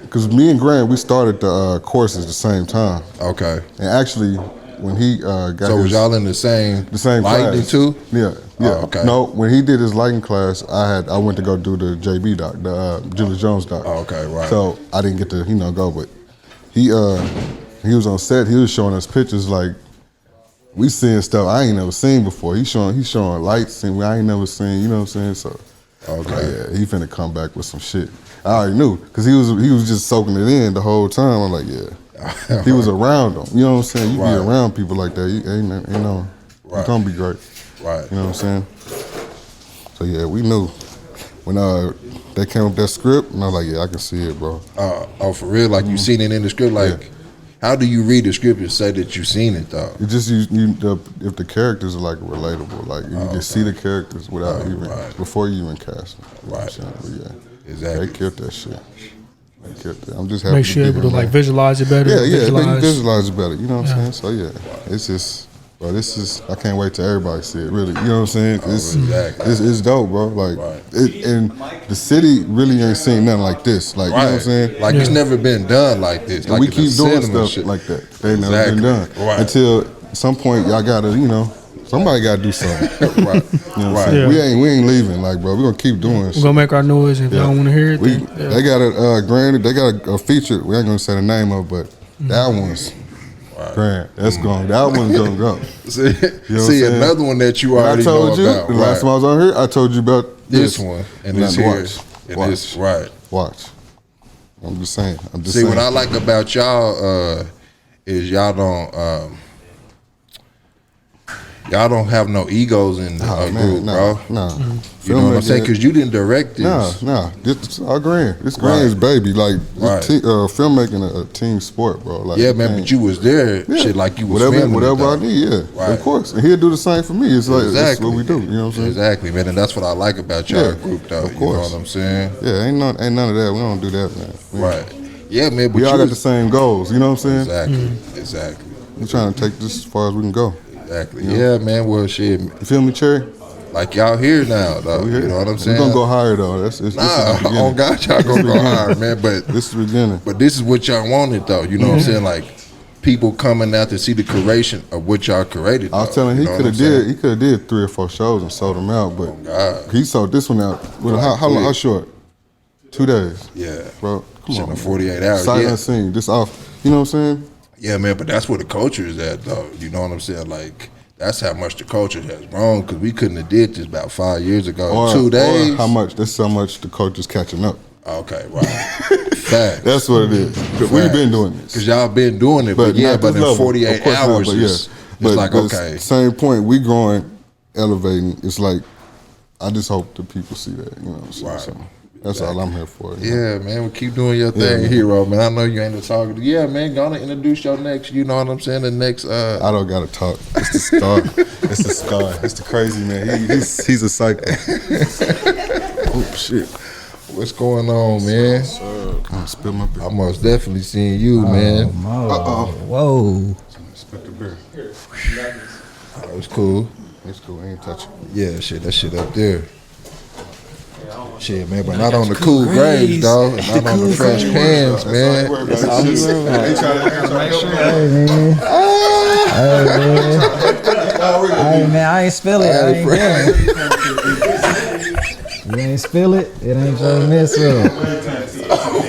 Speaker 6: because me and Grant, we started the courses the same time.
Speaker 3: Okay.
Speaker 6: And actually, when he got
Speaker 3: was y'all in the same lighting
Speaker 6: class
Speaker 3: too?
Speaker 6: Yeah.
Speaker 3: Oh, okay.
Speaker 6: No, when he did his lighting class, I went to go do the JB doc, the Julius Jones doc.
Speaker 3: Oh, okay, right.
Speaker 6: So I didn't get to go, but he was on set. He was showing us pictures like we seeing stuff I ain't never seen before. He's showing lights and I ain't never seen. You know what I'm saying? So yeah, he finna come back with some shit. I already knew because he was just soaking it in the whole time. I'm like, yeah. He was around them. You know what I'm saying? You be around people like that. You ain't gonna be great.
Speaker 3: Right.
Speaker 6: You know what I'm saying? So yeah, we knew when they came up with that script, and I was like, yeah, I can see it, bro.
Speaker 3: Oh, for real? Like you seen it in the script? Like, how do you read the script and say that you seen it though?
Speaker 6: It just if the characters are like relatable, like you can see the characters without before you even cast them.
Speaker 3: Right.
Speaker 6: But yeah.
Speaker 3: Exactly.
Speaker 6: They killed that shit. I'm just happy.
Speaker 2: Make sure you're able to like visualize it better.
Speaker 6: Yeah, visualize it better. You know what I'm saying? So yeah, it's just bro, I can't wait till everybody see it, really. You know what I'm saying? It's dope, bro. Like, and the city really ain't seen nothing like this. Like, you know what I'm saying?
Speaker 3: Like, it's never been done like this.
Speaker 6: And
Speaker 3: like
Speaker 6: we keep doing stuff like that. They never been done. Until some point, y'all gotta, somebody gotta do something.
Speaker 3: Right.
Speaker 6: You know what I'm saying? We ain't leaving, like, bro. We're gonna keep doing
Speaker 2: We're gonna make our noise. If y'all wanna hear it,
Speaker 6: they got they got a feature. We ain't gonna say the name of, but that one's grand. That's going. That one's gonna go.
Speaker 3: See another one that you already know about.
Speaker 6: The last time I was on here, I told you about
Speaker 3: this one, and this here,
Speaker 6: Watch. I'm just saying.
Speaker 3: See, what I like about y'all is y'all don't have no egos in the group, bro.
Speaker 6: No.
Speaker 3: You know what I'm saying? Because you didn't direct this.
Speaker 6: No. This is all grand. This grand's baby. Like, filmmaking a team sport, bro. Like,
Speaker 3: yeah, man, but you was there, shit, like you was filming.
Speaker 6: Whatever I need, of course. And he'll do the same for me. It's like, that's what we do, you know what I'm saying?
Speaker 3: Exactly, man, and that's what I like about y'all group, though. Of course. You know what I'm saying?
Speaker 6: Yeah, ain't none of that. We don't do that, man.
Speaker 3: Right. Yeah, man, but
Speaker 6: we all got the same goals, you know what I'm
Speaker 3: saying? Exactly.
Speaker 6: We're trying to take this as far as we can go.
Speaker 3: Exactly. Yeah, man. Well, shit.
Speaker 6: You feel me, Cherry?
Speaker 3: Like y'all here now, though. You know what I'm saying?
Speaker 6: We're gonna go higher, though.
Speaker 3: Oh God, y'all gonna go higher, man. But
Speaker 6: this is the beginning.
Speaker 3: But this is what y'all wanted, though. You know what I'm saying? Like people coming out to see the curation of what y'all created.
Speaker 6: I was telling him he could have did 3 or 4 shows and sold them out, but he sold this one out. How short? 2 days.
Speaker 3: Yeah,
Speaker 6: bro. Come on,
Speaker 3: 48 hours.
Speaker 6: Sight unseen, just off. You know what I'm saying?
Speaker 3: Yeah, man, but that's where the culture is at, though. You know what I'm saying? Like, that's how much the culture has grown, because we couldn't have did this about 5 years ago.
Speaker 6: Or,
Speaker 3: 2 days.
Speaker 6: That's how much the culture's catching up.
Speaker 3: Okay, right. Fact.
Speaker 6: That's what it is. Because we've been doing this.
Speaker 3: Because y'all been doing it, but in 48 hours, it's like, okay.
Speaker 6: Same point, we growing, elevating. It's like, I just hope the people see that, you know what I'm saying?
Speaker 3: Right.
Speaker 6: So, that's all I'm here for.
Speaker 3: Yeah, man. We keep doing your thing, hero, man. I know you ain't a talker. Yeah, man. Gonna introduce your next. You know what I'm saying? The next.
Speaker 6: I don't gotta talk. It's the star. It's the star. It's the crazy man. He's a psycho. Oh shit.
Speaker 3: What's going on, man?
Speaker 6: I'm spill my beer.
Speaker 3: I most definitely seen you, man.
Speaker 5: Whoa.
Speaker 6: Spit the beer.
Speaker 3: Oh, it's cool.
Speaker 6: It's cool. I ain't touching.
Speaker 3: Yeah, shit. That shit up there. Shit, man, but not on the cool grades, dog. Not on the fresh pants, man.
Speaker 7: Hey, man, I ain't spill it. I ain't it. You ain't spill it, it ain't your mess up.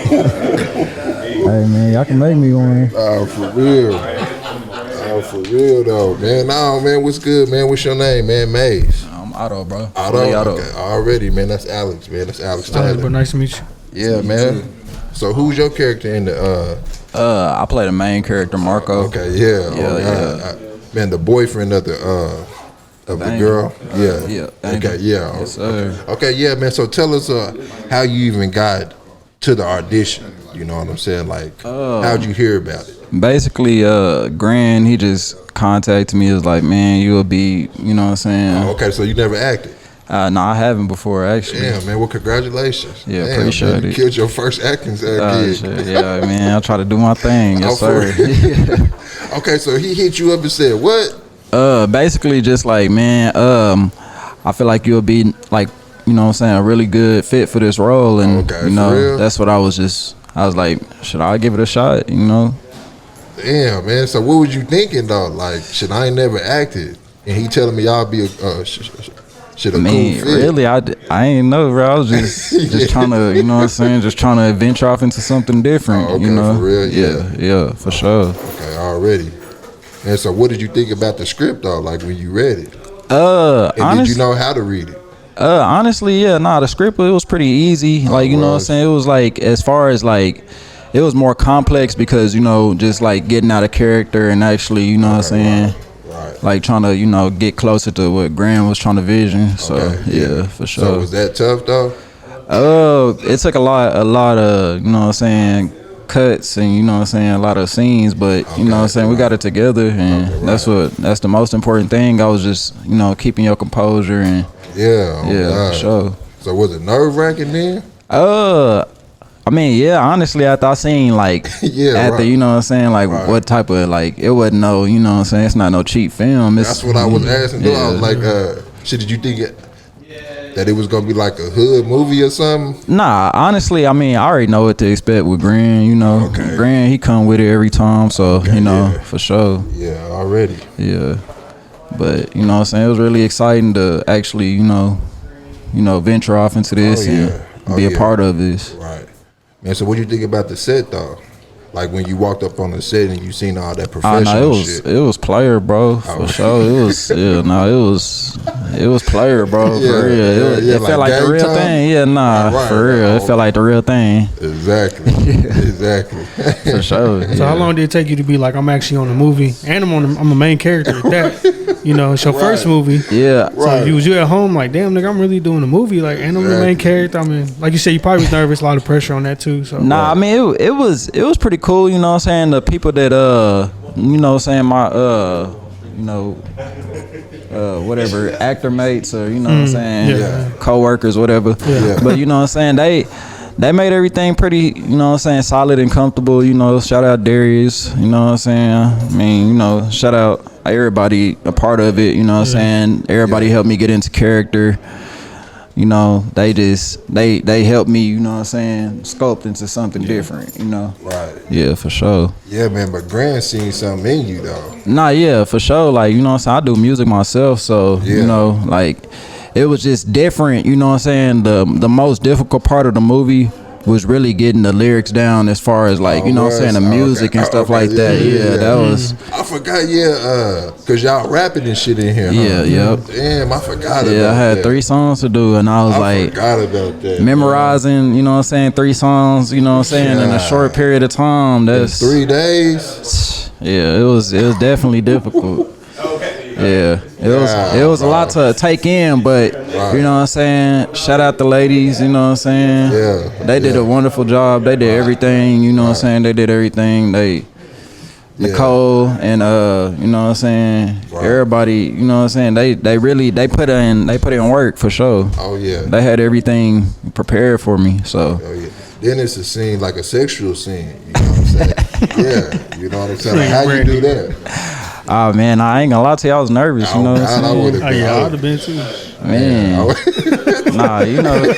Speaker 7: Hey, man, y'all can make me one.
Speaker 3: Oh, for real. Oh, for real, though, man. No, man, what's good, man? What's your name, man? Maze.
Speaker 7: Otto, bro.
Speaker 3: Otto? Okay. Already, man. That's Alex, man. That's Alex Tyler.
Speaker 2: Bro, nice to meet you.
Speaker 3: Yeah, man. So who's your character in the
Speaker 7: I play the main character, Marco.
Speaker 3: Okay, yeah. Man, the boyfriend of the girl. Yeah.
Speaker 7: Yeah.
Speaker 3: Okay, yeah.
Speaker 7: Yes, sir.
Speaker 3: Okay, yeah, man. So tell us how you even got to the audition. You know what I'm saying? Like, how'd you hear about it?
Speaker 7: Basically, Gran, he just contacted me. He was like, man, you'll be, you know what I'm saying?
Speaker 3: Oh, okay, so you never acted?
Speaker 7: No, I haven't before, actually.
Speaker 3: Yeah, man. Well, congratulations.
Speaker 7: Yeah,
Speaker 3: damn,
Speaker 7: appreciate
Speaker 3: man, you
Speaker 7: it.
Speaker 3: killed your first acting gig.
Speaker 7: Shit. Yeah, man, I try to do my thing. Yes, sir.
Speaker 3: Okay, so he hit you up and said, what?
Speaker 7: Basically, just like, man, I feel like you'll be, like, you know what I'm saying, a really good fit for this role. And, you know, that's what I was like, should I give it a shot, you know?
Speaker 3: Damn, man. So what was you thinking, though? Like, shit, I ain't never acted. And he telling me y'all be a cool fit.
Speaker 7: Really, I ain't know, bro. I was just trying to, you know what I'm saying, just trying to venture off into something different,
Speaker 3: okay,
Speaker 7: you know?
Speaker 3: For real,
Speaker 7: yeah, for sure.
Speaker 3: Okay, already. And so what did you think about the script, though, like when you read it?
Speaker 7: Did
Speaker 3: you know how to read it?
Speaker 7: Honestly, the script, it was pretty easy. Like, you know what I'm saying? It was like, as far as like, it was more complex because, you know, just like getting out of character and actually, you know what I'm saying?
Speaker 3: Right.
Speaker 7: Like trying to, you know, get closer to what Graham was trying to vision. So, yeah, for sure.
Speaker 3: So was that tough, though?
Speaker 7: It took a lot of, you know what I'm saying, cuts and, you know what I'm saying, a lot of scenes, but you know what I'm saying, we got it together, and that's the most important thing. I was just, you know, keeping your composure and
Speaker 3: for sure.
Speaker 7: So
Speaker 3: was it nerve-wracking then?
Speaker 7: I mean, yeah, honestly, after I seen like you know what I'm saying, like what type of like it wasn't no, you know what I'm saying, it's not no cheap film.
Speaker 3: That's what I was asking. Yeah. I was like, shit, did you think that it was gonna be like a hood movie or something?
Speaker 7: Nah, honestly, I mean, I already know what to expect with Grand. You know, Grand, he come with it every time, so you know, for sure.
Speaker 3: Yeah, already.
Speaker 7: Yeah, but you know what I'm saying, it was really exciting to actually, you know, venture off into this and be a part of this.
Speaker 3: Right. Man, so what do you think about the set though? Like when you walked up on the set and you seen all that professional shit.
Speaker 7: It was player, bro, for sure. It was it was player, bro, for real. It felt like the real thing. Yeah, for real. It felt like the real thing.
Speaker 3: Exactly. Exactly.
Speaker 7: For sure.
Speaker 2: So how long did it take you to be like, I'm actually on a movie and I'm a main character at that? You know, it's your first movie.
Speaker 7: Yeah.
Speaker 2: So you at home like, damn nigga, I'm really doing a movie, like, and I'm the main character. I mean, like you said, you probably was nervous, a lot of pressure on that too. So
Speaker 7: I mean it was pretty cool, you know what I'm saying? The people that you know what I'm saying, my you know, whatever, actor mates or, you know what I'm saying, co-workers, whatever. But you know what I'm saying, they made everything pretty, you know what I'm saying, solid and comfortable. You know, shout out Darius, you know what I'm saying. I mean, you know, shout out everybody a part of it, you know what I'm saying. Everybody helped me get into character. You know, they helped me, you know what I'm saying, sculpt into something different, you know.
Speaker 3: Right.
Speaker 7: Yeah, for sure.
Speaker 3: Yeah, man, but Grant seen something in you though.
Speaker 7: Nah, yeah, for sure. Like, you know what I'm saying, I do music myself, so you know, like, it was just different, you know what I'm saying. The most difficult part of the movie was really getting the lyrics down as far as like, you know what I'm saying, the music and stuff like that. Yeah, that was.
Speaker 3: I forgot, cause y'all rapping and shit in here.
Speaker 7: Yeah, yep.
Speaker 3: Damn, I forgot about that.
Speaker 7: Yeah, I had 3 songs to do and I was like,
Speaker 3: forgot about that,
Speaker 7: memorizing, you know what I'm saying, 3 songs, you know what I'm saying, in a short period of time. That's
Speaker 3: in 3 days.
Speaker 7: Yeah, it was definitely difficult. Yeah, it was a lot to take in, but you know what I'm saying, shout out the ladies, you know what I'm saying.
Speaker 3: Yeah,
Speaker 7: they did a wonderful job. They did everything, you know what I'm saying. They did everything. Nicole and you know what I'm saying, everybody, you know what I'm saying. They really put in work for sure.
Speaker 3: Oh yeah,
Speaker 7: they had everything prepared for me. So
Speaker 3: then it's a scene, like a sexual scene, you know what I'm saying. Yeah, you know what I'm saying. Like, how you do that?
Speaker 7: Oh man, I ain't gonna lie to you, I was nervous, you know what I'm saying?
Speaker 3: I would
Speaker 2: have been too.
Speaker 7: Man, nah, you know.
Speaker 3: No,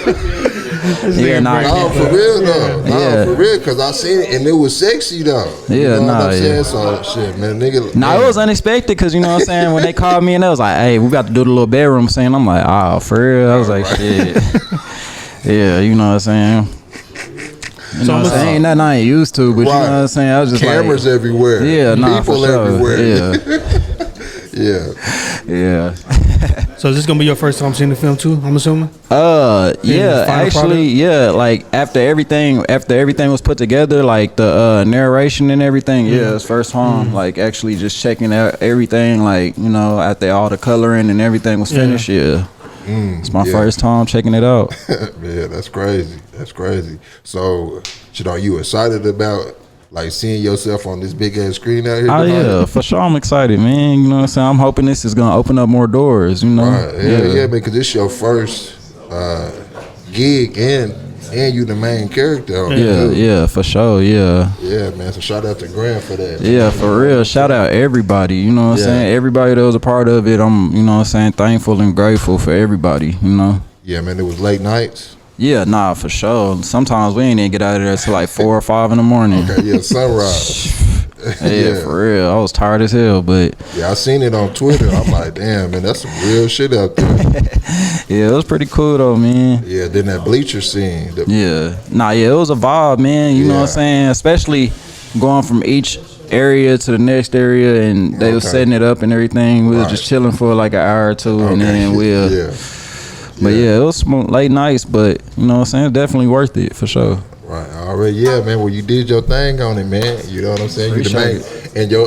Speaker 3: for real though. No, for real, cause I seen it and it was sexy though.
Speaker 7: Yeah,
Speaker 3: you know what I'm saying? So shit, man, nigga.
Speaker 7: It was unexpected, cause you know what I'm saying. When they called me and they was like, "Hey, we got to do the little bedroom scene," I'm like, "Oh, for real?" I was like, "Shit." Yeah, you know what I'm saying. You know what I'm saying? Ain't nothing I ain't used to, but you know what I'm saying? I was just
Speaker 3: cameras
Speaker 7: like,
Speaker 3: everywhere.
Speaker 7: Yeah,
Speaker 3: people
Speaker 7: for sure.
Speaker 3: everywhere.
Speaker 7: Yeah.
Speaker 2: So is this gonna be your first time seeing the film too, I'm assuming?
Speaker 7: Yeah, actually, like after everything was put together, like the narration and everything, it's first time, like actually just checking out everything, like, you know, after all the coloring and everything was finished, it's my first time checking it out.
Speaker 3: Yeah, that's crazy. That's crazy. So, are you excited about like seeing yourself on this big ass screen out here?
Speaker 7: Oh yeah, for sure. I'm excited, man. You know what I'm saying? I'm hoping this is gonna open up more doors. You know?
Speaker 3: Right. Yeah, man. Because this your first gig and you the main character.
Speaker 7: Yeah, for sure. Yeah,
Speaker 3: man. So shout out to Grant for that.
Speaker 7: Yeah, for real. Shout out everybody. You know what I'm saying? Everybody that was a part of it. I'm, you know what I'm saying, thankful and grateful for everybody. You know.
Speaker 3: Yeah, man. It was late nights.
Speaker 7: Yeah, nah, for sure. Sometimes we ain't even get out of there till like 4 or 5 in the morning.
Speaker 3: Okay, yeah, sunrise.
Speaker 7: For real. I was tired as hell, but
Speaker 3: I seen it on Twitter. I'm like, damn, man, that's some real shit out there.
Speaker 7: Yeah, it was pretty cool though, man.
Speaker 3: Yeah, then that bleacher scene.
Speaker 7: It was a vibe, man. You know what I'm saying? Especially going from each area to the next area, and they was setting it up and everything. We was just chilling for like an hour or two, and then But it was late nights, but you know what I'm saying, it's definitely worth it for sure.
Speaker 3: Right, already, man. Well, you did your thing on it, man. You know what I'm saying? You the main, and your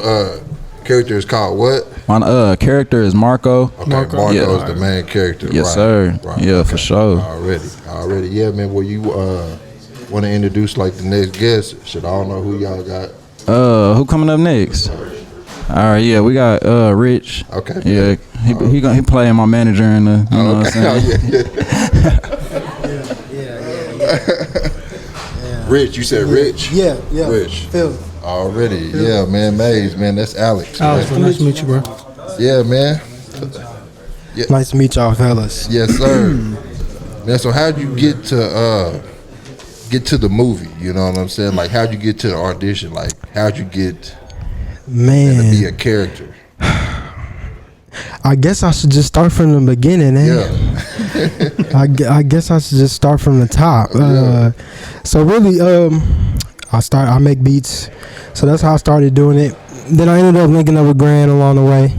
Speaker 3: character is called what?
Speaker 7: My character is Marco.
Speaker 3: Okay, Marco is the main character.
Speaker 7: Yes, sir. Right. Yeah, for sure.
Speaker 3: Already, yeah, man. Well, you want to introduce like the next guest? Should I don't know who y'all got?
Speaker 7: Who coming up next? All right, we got Rich.
Speaker 3: Okay.
Speaker 7: Yeah, he playing my manager in the. You know what I'm saying?
Speaker 3: Rich, you said Rich?
Speaker 8: Yeah.
Speaker 3: Rich.
Speaker 8: Phil.
Speaker 3: Already, yeah, man. Maze, man. That's Alex.
Speaker 2: Alex, nice to meet you, bro.
Speaker 3: Yeah, man.
Speaker 8: Yeah. Nice to meet y'all, fellas.
Speaker 3: Yes, sir. Man, so how'd you get to the movie? You know what I'm saying? Like, how'd you get to the audition? Like, how'd you get to be a character?
Speaker 8: I guess I should just start from the beginning,
Speaker 3: Yeah.
Speaker 8: I guess I should just start from the top. So really, I make beats. So that's how I started doing it. Then I ended up linking up with Grand along the way.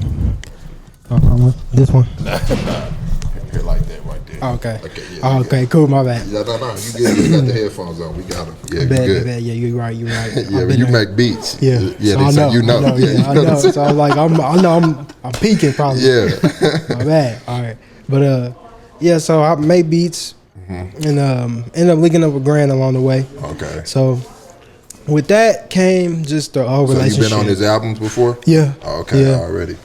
Speaker 8: This one.
Speaker 3: Here like that right there.
Speaker 8: Okay.
Speaker 3: Yeah,
Speaker 8: okay, cool. My bad.
Speaker 3: Yeah, no, you good. You got the headphones on. We got them. Yeah, you good.
Speaker 8: Bad. Yeah, you're right.
Speaker 3: Yeah, when you make beats.
Speaker 8: Yeah.
Speaker 3: Yeah,
Speaker 8: so
Speaker 3: you know.
Speaker 8: I know. So I'm like, I'm peaking probably.
Speaker 3: Yeah.
Speaker 8: My bad. All right. But yeah. So I made beats and ended up linking up with Grand along the way.
Speaker 3: Okay.
Speaker 8: So with that came just the whole relationship.
Speaker 3: You've been on his albums before?
Speaker 8: Yeah.
Speaker 3: Oh, okay.
Speaker 8: Yeah.
Speaker 3: Already.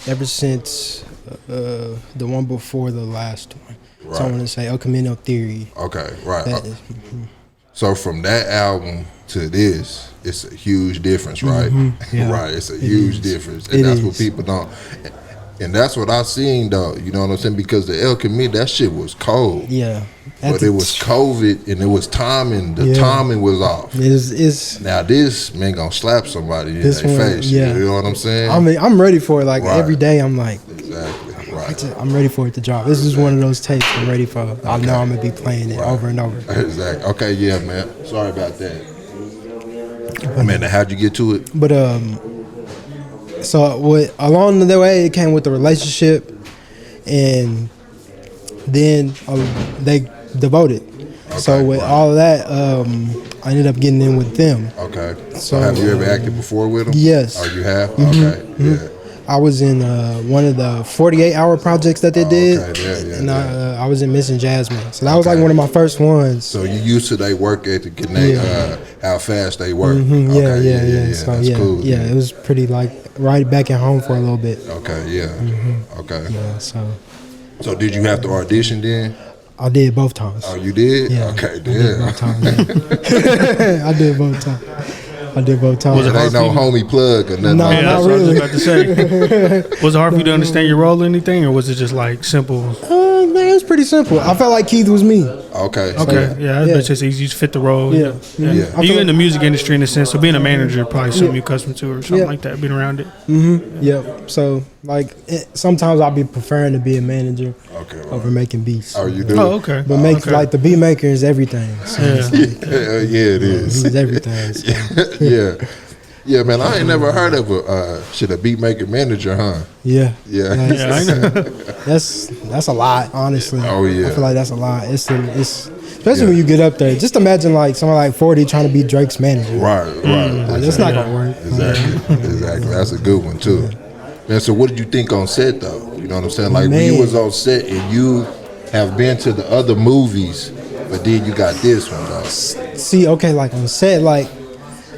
Speaker 8: Ever since the one before the last one.
Speaker 3: Right.
Speaker 8: So I want to say El Camino Theory.
Speaker 3: Okay. Right. So from that album to this, it's a huge difference, right?
Speaker 8: Yeah.
Speaker 3: Right. It's a huge difference, and that's what people don't. And that's what I seen though. You know what I'm saying? Because the El Camino, that shit was cold.
Speaker 8: Yeah.
Speaker 3: But it was COVID and it was timing. The timing was off.
Speaker 8: It's
Speaker 3: now this man gonna slap somebody in their face.
Speaker 8: Yeah.
Speaker 3: You know what I'm saying?
Speaker 8: I mean, I'm ready for it. Like every day, I'm like,
Speaker 3: exactly. Right.
Speaker 8: I'm ready for it to drop. This is one of those tapes I'm ready for. I know I'm gonna be playing it over and over.
Speaker 3: Exactly. Okay. Yeah, man. Sorry about that. Man, how'd you get to it?
Speaker 8: But so along the way, it came with the relationship, and then they devoted. Okay, so with all of that, I ended up getting in with them.
Speaker 3: Okay. So have you ever acted before with them?
Speaker 8: Yes.
Speaker 3: Oh, you have? Okay. Yeah.
Speaker 8: I was in one of the 48-hour projects that they did,
Speaker 3: and
Speaker 8: I was in Missing Jasmine. So that was like one of my first ones.
Speaker 3: So you used to their work ethic and how fast they work.
Speaker 8: Yeah. So
Speaker 3: that's cool.
Speaker 8: Yeah, it was pretty like right back at home for a little bit.
Speaker 3: Okay, yeah. Okay.
Speaker 8: Yeah,
Speaker 3: So did you have to audition then?
Speaker 8: I did both times.
Speaker 3: Oh, you did?
Speaker 8: Yeah.
Speaker 3: Okay,
Speaker 8: I did both times. Yeah. I did both times.
Speaker 3: Was it ain't no homie plug or nothing?
Speaker 8: No,
Speaker 3: like
Speaker 8: not
Speaker 2: that's
Speaker 8: really.
Speaker 2: what I was about to say. Was it hard for you to understand your role or anything, or was it just like simple?
Speaker 8: Man, it was pretty simple. I felt like Keith was me.
Speaker 3: Okay.
Speaker 2: That's just easy. You just fit the role.
Speaker 8: Yeah.
Speaker 2: You in the music industry in a sense, so being a manager probably something you're accustomed to or something like that, being around it.
Speaker 8: Yep. So like sometimes I'll be preferring to be a manager over making beats.
Speaker 3: Oh, you do?
Speaker 2: Oh, okay.
Speaker 8: But like the beat maker is everything. So
Speaker 3: it is.
Speaker 8: He's everything. So.
Speaker 3: Yeah, man. I ain't never heard of a beat maker manager, huh?
Speaker 8: Yeah.
Speaker 2: I know.
Speaker 8: That's a lot, honestly.
Speaker 3: Oh yeah.
Speaker 8: I feel like that's a lot. It's especially when you get up there. Just imagine like someone like 40 trying to be Drake's manager.
Speaker 3: Right.
Speaker 8: Like, that's not gonna work.
Speaker 3: Exactly. That's a good one too. Man, so what did you think on set though? You know what I'm saying? Like when you was on set and you have been to the other movies, but then you got this one though.
Speaker 8: See, okay, like on set, like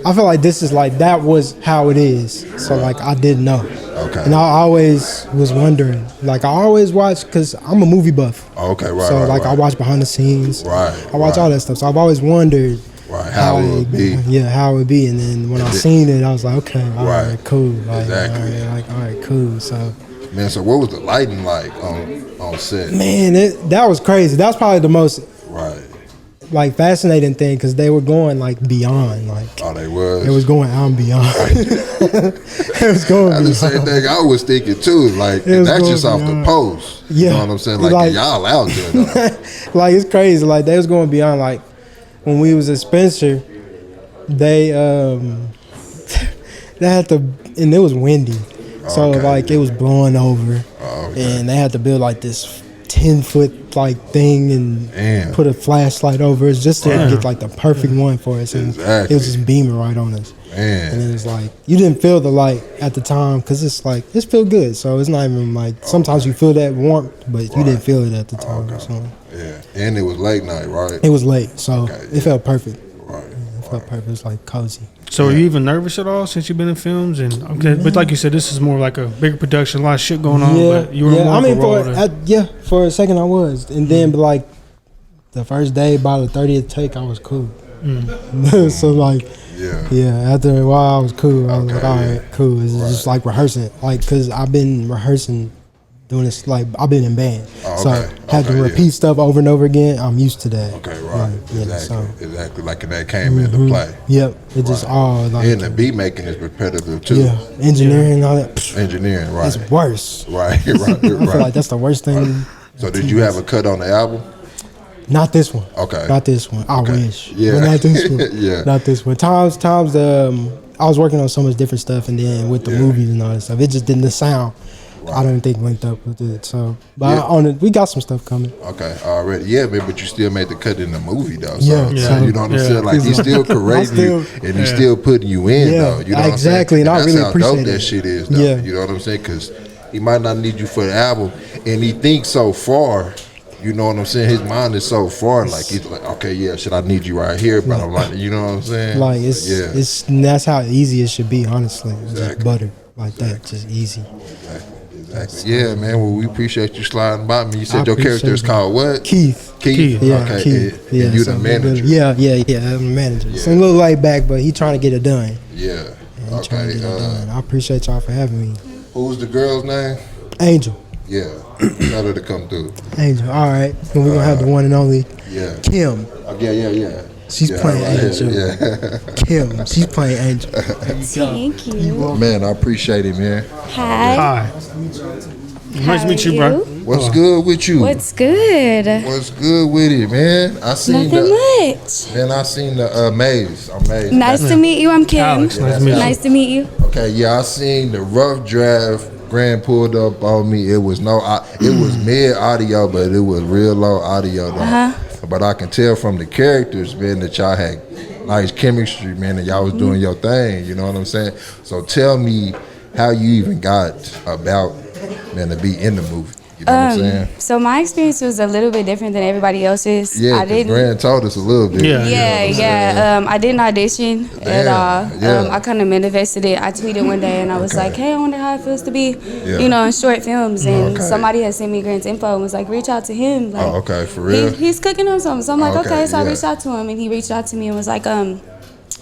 Speaker 8: I feel like this is like that was how it is. So like I didn't know.
Speaker 3: Okay.
Speaker 8: And I always was wondering. Like I always watch because I'm a movie buff.
Speaker 3: Okay, right.
Speaker 8: So I watch behind the scenes.
Speaker 3: Right.
Speaker 8: I watch all that stuff. So I've always wondered.
Speaker 3: Right, how it would be.
Speaker 8: Yeah, how it would be. And then when I seen it, I was like, okay, all right, cool. Like,
Speaker 3: exactly.
Speaker 8: All right, cool. So,
Speaker 3: man, so what was the lighting like on set?
Speaker 8: Man, that was crazy. That was probably the most like fascinating thing because they were going like beyond. Like,
Speaker 3: oh, they was.
Speaker 8: It was going out and beyond. It was going.
Speaker 3: That's the same thing I was thinking too. Like that's just off the post. You know what I'm saying? Like y'all out there though.
Speaker 8: Like it's crazy. Like they was going beyond. Like when we was at Spencer, they had to, and it was windy, so like it was blowing over, and they had to build like this 10-foot like thing and put a flashlight over it just to get like the perfect one for us, and it was just beaming right on us. And then it's like you didn't feel the light at the time because it's like it feel good, so it's not even like sometimes you feel that warmth, but you didn't feel it at the time. So.
Speaker 3: Yeah, and it was late night, right?
Speaker 8: It was late, so it felt perfect.
Speaker 3: Right,
Speaker 8: it felt perfect. It was like cozy.
Speaker 2: So are you even nervous at all since you've been in films? And but like you said, this is more like a bigger production, a lot of shit going on. But you were more
Speaker 8: for a second I was, and then but like the first day, by the 30th take, I was cool. So like, yeah. After a while, I was cool. I was like, all right, cool. It's just like rehearsing, like, cause I've been rehearsing, doing this, like, I've been in band, so I had to repeat stuff over and over again. I'm used to that.
Speaker 3: Okay, right. Exactly. Like that came
Speaker 8: Mm-hmm.
Speaker 3: into play.
Speaker 8: Yep. It just all like.
Speaker 3: And the beat making is repetitive too.
Speaker 8: Yeah. Engineering and all that.
Speaker 3: Engineering, right?
Speaker 8: It's worse.
Speaker 3: Right.
Speaker 8: I feel like that's the worst thing.
Speaker 3: So did you have a cut on the album?
Speaker 8: Not this one.
Speaker 3: Okay.
Speaker 8: Not this one. I wish.
Speaker 3: Yeah.
Speaker 8: But not this one.
Speaker 3: Yeah.
Speaker 8: Not this one. Times. I was working on so much different stuff, and then with the movies and all that stuff, it just didn't sound. I don't think linked up with it. So, but we got some stuff coming.
Speaker 3: Okay, already. Yeah, man, but you still made the cut in the movie though. So,
Speaker 8: Yeah.
Speaker 3: you know what I'm saying? Like he's still correcting you, and he's still putting you in though. You know what I'm saying?
Speaker 8: Exactly, and I really
Speaker 3: how
Speaker 8: appreciate
Speaker 3: dope that
Speaker 8: it.
Speaker 3: shit is though.
Speaker 8: Yeah.
Speaker 3: You know what I'm saying? Because he might not need you for the album, and he thinks so far. You know what I'm saying? His mind is so far. Like he's like, okay, yeah, shit, I need you right here, but I'm like, you know what I'm saying?
Speaker 8: Like it's that's how easy it should be. Honestly, just butter like that, just easy.
Speaker 3: Exactly. Yeah, man. Well, we appreciate you sliding by me. You said your character is called what?
Speaker 8: Keith.
Speaker 3: Yeah,
Speaker 8: okay.
Speaker 3: Keith. And you the manager.
Speaker 8: Yeah. I'm the manager. So a little laid back, but he trying to get it done.
Speaker 3: Yeah.
Speaker 8: Okay. I appreciate y'all for having me.
Speaker 3: Who's the girl's name?
Speaker 8: Angel.
Speaker 3: Yeah. Tell her to come through.
Speaker 8: Angel. All right. We're gonna have the one and only.
Speaker 3: Yeah.
Speaker 8: Kim.
Speaker 3: Yeah.
Speaker 8: She's playing Angel.
Speaker 3: Yeah.
Speaker 8: Kim. She's playing Angel.
Speaker 9: Thank you.
Speaker 3: Man, I appreciate it, man.
Speaker 9: Hi.
Speaker 2: Nice to meet you, bro.
Speaker 3: What's good with you?
Speaker 9: What's good?
Speaker 3: What's good with it, man? I seen
Speaker 9: Nothing much.
Speaker 3: Man, I seen the Maze. I'm Maze.
Speaker 9: Nice to meet you. I'm Kim.
Speaker 2: Alex, nice to meet you.
Speaker 9: Nice to meet you.
Speaker 3: Okay, yeah, I seen the rough draft. Grand pulled up on me. It was it was mid audio, but it was real low audio though. But I can tell from the characters, man, that y'all had nice chemistry, man, and y'all was doing your thing. You know what I'm saying? So tell me how you even got about, man, to be in the movie. You know what I'm saying?
Speaker 9: So my experience was a little bit different than everybody else's.
Speaker 3: Yeah, because Grant told us a little bit.
Speaker 9: Yeah. I didn't audition at all.
Speaker 3: Yeah.
Speaker 9: I kind of manifested it. I tweeted one day and I was like, hey, I wonder how it feels to be, in short films. And somebody had sent me Grant's info and was like, reach out to him. Like,
Speaker 3: for real?
Speaker 9: He's cooking up something. So I'm like, okay. So I reached out to him and he reached out to me and was like,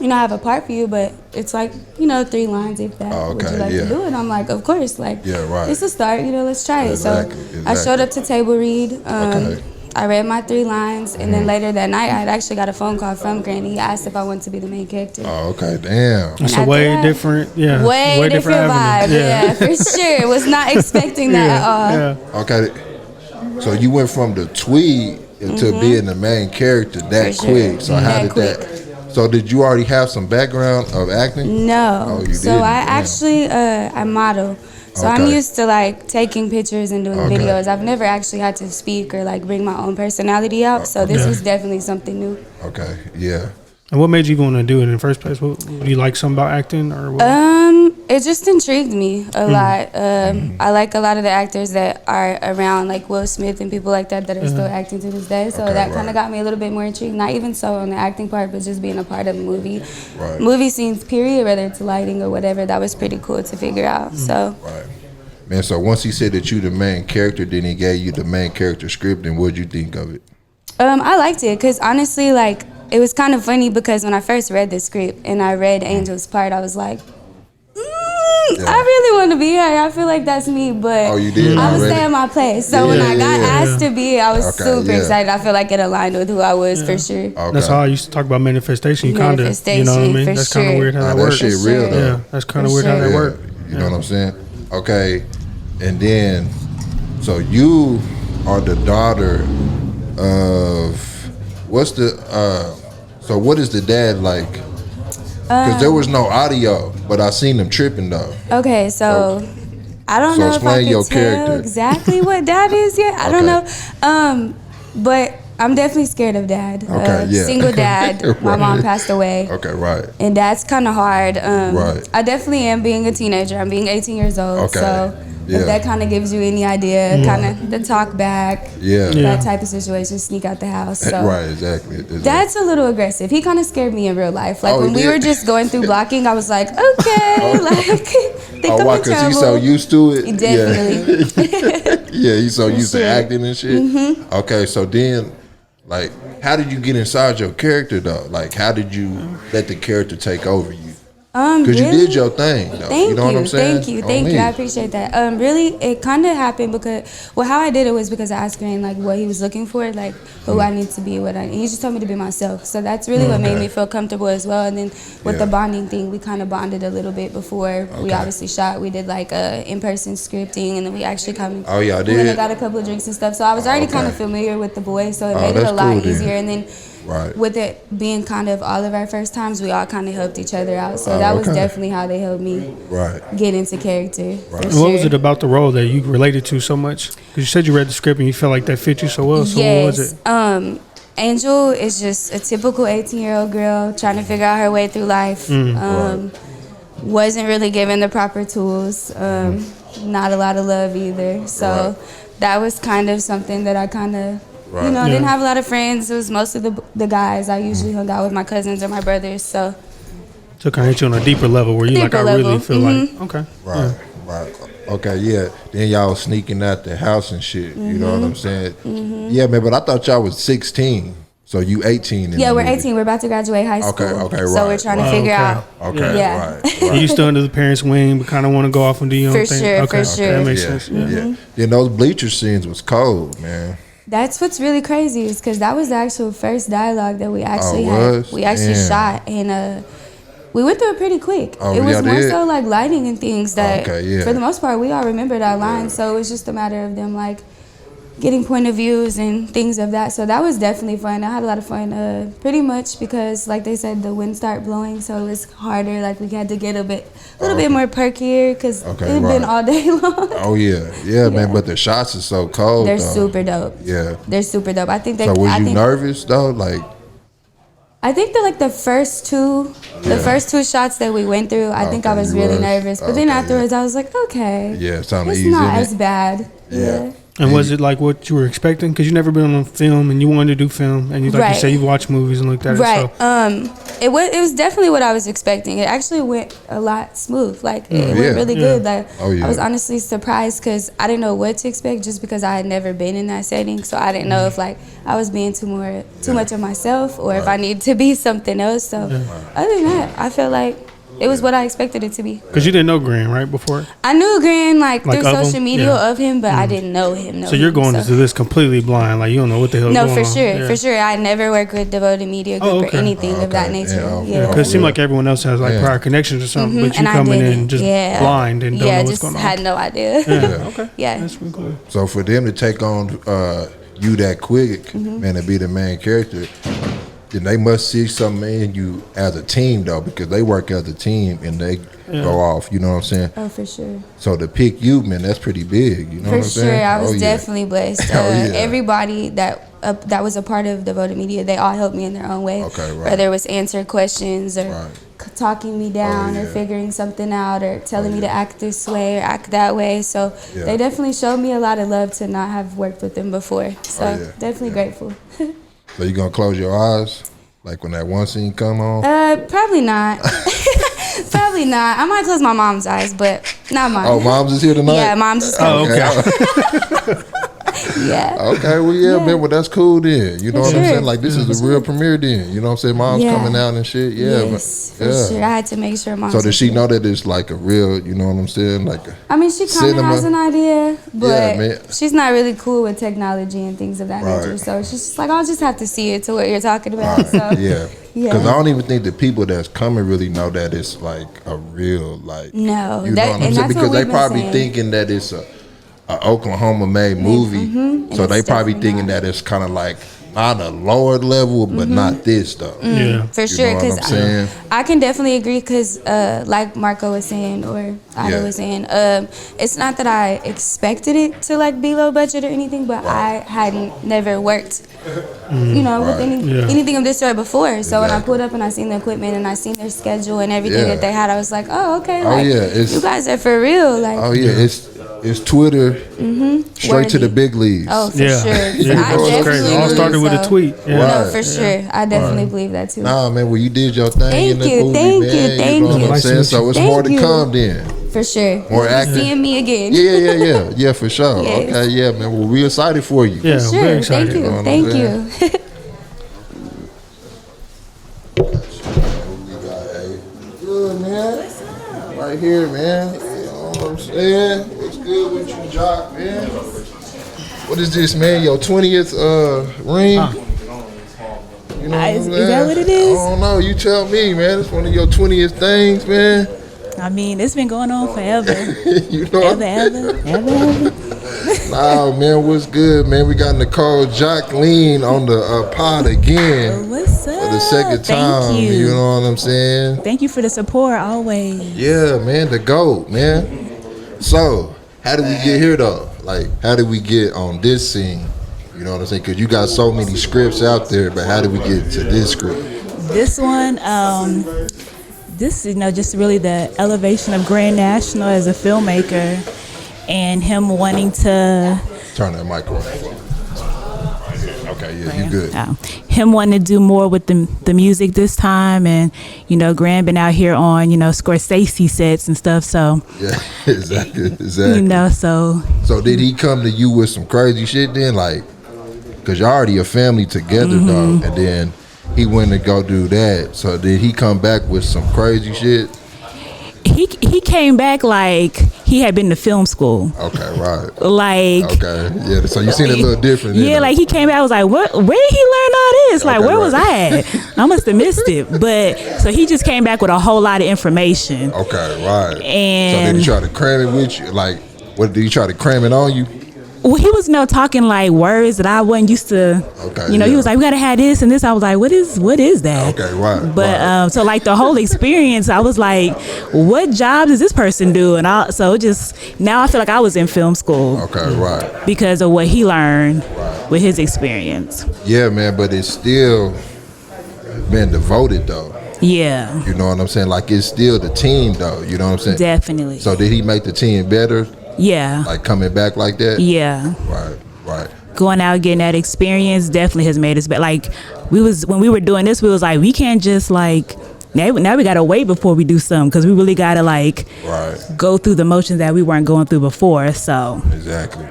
Speaker 9: I have a part for you, but it's like, 3 lines if that. Would you like to do it? I'm like, of course. Like, it's a start, let's try it.
Speaker 3: Exactly.
Speaker 9: So I showed up to table read. I read my 3 lines, and then later that night, I had actually got a phone call from Granny. He asked if I wanted to be the main character.
Speaker 3: Oh, okay, damn.
Speaker 2: It's a way different,
Speaker 9: way different vibe, for sure. Was not expecting that at all.
Speaker 3: Okay, so you went from the tweet into being the main character that quick. So how did that? So did you already have some background of acting?
Speaker 9: No.
Speaker 3: Oh, you
Speaker 9: so
Speaker 3: didn't?
Speaker 9: I actually I model. So I'm used to like taking pictures and doing videos. I've never actually had to speak or like bring my own personality out. So this was definitely something new.
Speaker 3: Okay, yeah.
Speaker 2: And what made you want to do it in the first place? Do you like something about acting or what?
Speaker 9: It just intrigued me a lot. I like a lot of the actors that are around, like Will Smith and people like that are still acting to this day. So that kind of got me a little bit more intrigued. Not even so on the acting part, but just being a part of a movie. Movie scenes, period, whether it's lighting or whatever, that was pretty cool to figure out. So.
Speaker 3: Right. Man, so once he said that you the main character, then he gave you the main character script, and what'd you think of it?
Speaker 9: I liked it, because honestly, like, it was kind of funny because when I first read the script and I read Angel's part, I was like, I really want to be her. I feel like that's me, but
Speaker 3: you did
Speaker 9: I would stay in my place. So when I got asked to be it, I was super excited. I feel like it aligned with who I was for sure.
Speaker 2: Okay. That's how I used to talk about manifestation. You kind of, you know what I mean? That's kind of weird how that works.
Speaker 3: That shit real though.
Speaker 2: Yeah, that's kind of weird how that works.
Speaker 3: You know what I'm saying? Okay, and then, so you are the daughter of, so what is the dad like? Because there was no audio, but I seen them tripping though.
Speaker 9: Okay, so I don't know if I can tell exactly what dad is yet. I don't know, but I'm definitely scared of dad. Single dad. My mom passed away.
Speaker 3: Okay, right.
Speaker 9: And that's kind of hard.
Speaker 3: Right.
Speaker 9: I definitely am being a teenager. I'm being 18 years old.
Speaker 3: Okay.
Speaker 9: So if that kind of gives you any idea, kind of the talk back, that type of situation, sneak out the house. So
Speaker 3: right, exactly.
Speaker 9: That's a little aggressive. He kind of scared me in real life. Like when we were just going through blocking, I was like, okay, like think I'm in trouble.
Speaker 3: Because he's so used to it.
Speaker 9: Definitely.
Speaker 3: Yeah, he's so used to acting and shit. Okay, so then Like, how did you get inside your character though? Like, how did you let the character take over you? Because you did your thing, though.
Speaker 9: Thank
Speaker 3: you know what I'm saying?
Speaker 9: Thank you. I appreciate that. Really, it kind of happened because, well, how I did it was because I asked Grant, like, what he was looking for, like, who I need to be, and he just told me to be myself. So that's really what made me feel comfortable as well. And then with the bonding thing, we kind of bonded a little bit before we obviously shot. We did, like, in-person scripting, and then we actually come.
Speaker 3: Oh, y'all did?
Speaker 9: We went and got a couple of drinks and stuff. So I was already kind of familiar with the boys, so it made it a lot easier. And then with it being kind of all of our first times, we all kind of helped each other out. So that was definitely how they helped me get into character.
Speaker 2: And what was it about the role that you related to so much? Because you said you read the script and you felt like that fit you so well. So what was it?
Speaker 9: Angel is just a typical 18-year-old girl trying to figure out her way through life. Wasn't really given the proper tools. Not a lot of love either. So that was kind of something that I kind of... You know, I didn't have a lot of friends. It was mostly the guys. I usually hung out with my cousins or my brothers. So
Speaker 2: kind of hit you on a deeper level where you like, I really feel like, okay.
Speaker 3: Right. Okay, yeah. Then y'all was sneaking out the house and shit. You know what I'm saying? Yeah, man, but I thought y'all was 16. So you 18 in
Speaker 9: we're 18. We're about to graduate high school.
Speaker 3: Okay, right.
Speaker 9: So we're trying to figure out.
Speaker 3: Right.
Speaker 2: You still under the parents' wing, but kind of want to go off and do your own thing?
Speaker 9: For sure.
Speaker 2: That makes sense.
Speaker 3: Yeah. Then those bleacher scenes was cold, man.
Speaker 9: That's what's really crazy is because that was the actual first dialogue that we actually had. We actually shot, and we went through it pretty quick. It was more so like lighting and things that, for the most part, we all remembered our lines. So it was just a matter of them like getting point of views and things of that. So that was definitely fun. I had a lot of fun, pretty much because, like they said, the wind started blowing, so it was harder. Like we had to get a little bit more perkier because it had been all day long.
Speaker 3: Yeah, man. But the shots are so cold.
Speaker 9: They're super dope.
Speaker 3: Yeah,
Speaker 9: they're super dope. I think they.
Speaker 3: So were you nervous though? Like,
Speaker 9: I think that like the first two shots that we went through, I think I was really nervous. But then afterwards, I was like, okay,
Speaker 3: it's
Speaker 9: not as bad. Yeah.
Speaker 2: And was it like what you were expecting? Because you never been on film and you wanted to do film, and you you say you watch movies and looked at it.
Speaker 9: Right. It was definitely what I was expecting. It actually went a lot smooth. Like it went really good. Like I was honestly surprised because I didn't know what to expect just because I had never been in that setting. So I didn't know if like I was being too much of myself or if I needed to be something else. So other than that, I feel like it was what I expected it to be.
Speaker 2: Because you didn't know Grant, right, before?
Speaker 9: I knew Grant, like through social media of him, but I didn't know him.
Speaker 2: So you're going into this completely blind, like you don't know what the hell is going on.
Speaker 9: No, for sure. I never worked with Devoted Media Group or anything of that nature.
Speaker 2: Because it seemed like everyone else has like prior connections or something, but you coming in just blind and don't know what's going on.
Speaker 9: Had no idea.
Speaker 2: That's pretty cool.
Speaker 3: So for them to take on you that quick, man, to be the main character, then they must see something in you as a team, though, because they work as a team and they go off. You know what I'm saying?
Speaker 9: Oh, for sure.
Speaker 3: So to pick you, man, that's pretty big. You know what I'm saying?
Speaker 9: For sure, I was definitely blessed. Everybody that was a part of Devoted Media, they all helped me in their own way. Whether it was answering questions or talking me down or figuring something out or telling me to act this way or act that way. So they definitely showed me a lot of love to not have worked with them before. So definitely grateful.
Speaker 3: So you gonna close your eyes like when that one scene come on?
Speaker 9: Probably not. Probably not. I might close my mom's eyes, but not mine.
Speaker 3: Oh, mom's is here tonight?
Speaker 9: Yeah, mom's is coming.
Speaker 3: Okay. Okay, well, man, well, that's cool then. You know what I'm saying? Like, this is the real premiere then. You know what I'm saying? Mom's coming out and shit.
Speaker 9: Yes, for sure. I had to make sure mom's.
Speaker 3: So does she know that it's like a real, you know what I'm saying? Like
Speaker 9: I mean, she kind of has an idea, but she's not really cool with technology and things of that nature. So she's just like, I'll just have to see it to what you're talking about. So because I don't even think the people that's coming really know that it's like a real, like, no,
Speaker 3: you know what I'm saying? Because they probably thinking that it's a Oklahoma made movie, so they probably thinking that it's kind of like on a lower level, but not this though.
Speaker 9: For sure, because I can definitely agree. Because like Marco was saying, or Ida was saying, it's not that I expected it to like be low budget or anything, but I hadn't never worked, you know, with anything of this sort before. So when I pulled up and I seen the equipment and I seen their schedule and everything that they had, I was like, oh, okay, like you guys are for real, like
Speaker 3: It's Twitter straight to the big leagues.
Speaker 9: Oh, for sure.
Speaker 2: It's crazy. It all started with a tweet.
Speaker 9: No, for sure. I definitely believe that too.
Speaker 3: Nah, man, well, you did your thing in the movie,
Speaker 9: thank
Speaker 3: man. You know what I'm saying? So it's more to come then.
Speaker 9: For sure.
Speaker 3: More acting.
Speaker 9: Seeing me again.
Speaker 3: Yeah, for sure.
Speaker 9: Yes.
Speaker 3: Okay, yeah, man. Well, we're excited for you.
Speaker 2: Yeah,
Speaker 9: for sure.
Speaker 2: very excited.
Speaker 9: Thank you.
Speaker 3: right here, man. You know what I'm saying? What's good with you, Jock, man? What is this, man? Your 20th ring? You know
Speaker 10: is that what it is?
Speaker 3: I don't know. You tell me, man. It's one of your 20th things, man.
Speaker 10: I mean, it's been going on forever.
Speaker 3: You know?
Speaker 10: Ever.
Speaker 3: Nah, man, what's good, man? We got Nicole Jocleen on the pod again.
Speaker 10: What's up?
Speaker 3: For the second time.
Speaker 10: Thank you.
Speaker 3: You know what I'm saying?
Speaker 10: Thank you for the support always.
Speaker 3: Yeah, man, the GOAT, man. So, how did we get here, though? Like, how did we get on this scene? You know what I'm saying? Because you got so many scripts out there, but how did we get to this script?
Speaker 10: This one, this, just really the elevation of Grand National as a filmmaker and him wanting to...
Speaker 3: Turn that mic on. Okay, yeah, you good.
Speaker 10: Him wanting to do more with the music this time, and Grand been out here on Scorsese sets and stuff, so
Speaker 3: yeah, exactly. So did he come to you with some crazy shit then, like, because you're already a family together, dog, and then he went to go do that, so did he come back with some crazy shit?
Speaker 10: He came back like he had been to film school.
Speaker 3: Okay, right.
Speaker 10: Okay,
Speaker 3: yeah. So you seen it a little different.
Speaker 10: Yeah, like he came back. I was like, what? Where did he learn all this? Like, where was I at? I must have missed it. But so he just came back with a whole lot of information.
Speaker 3: Okay, right.
Speaker 10: And
Speaker 3: so did he try to cram it with you? Like, what did he try to cram it on you?
Speaker 10: Well, he was talking like words that I wasn't used to.
Speaker 3: Okay.
Speaker 10: He was like, we gotta have this and this. I was like, what is that?
Speaker 3: Okay, right.
Speaker 10: But so like the whole experience, I was like, what job does this person do? And so just now I feel like I was in film school.
Speaker 3: Okay, right.
Speaker 10: Because of what he learned with his experience.
Speaker 3: Yeah, man, but it's still been devoted though.
Speaker 10: Yeah.
Speaker 3: You know what I'm saying? Like it's still the team though. You know what I'm saying?
Speaker 10: Definitely.
Speaker 3: So did he make the team better?
Speaker 10: Yeah.
Speaker 3: Like coming back like that?
Speaker 10: Yeah.
Speaker 3: Right.
Speaker 10: Going out getting that experience definitely has made us better. Like when we were doing this, we was like, we can't just like now we gotta wait before we do something, because we really gotta like go through the motions that we weren't going through before. So
Speaker 3: exactly.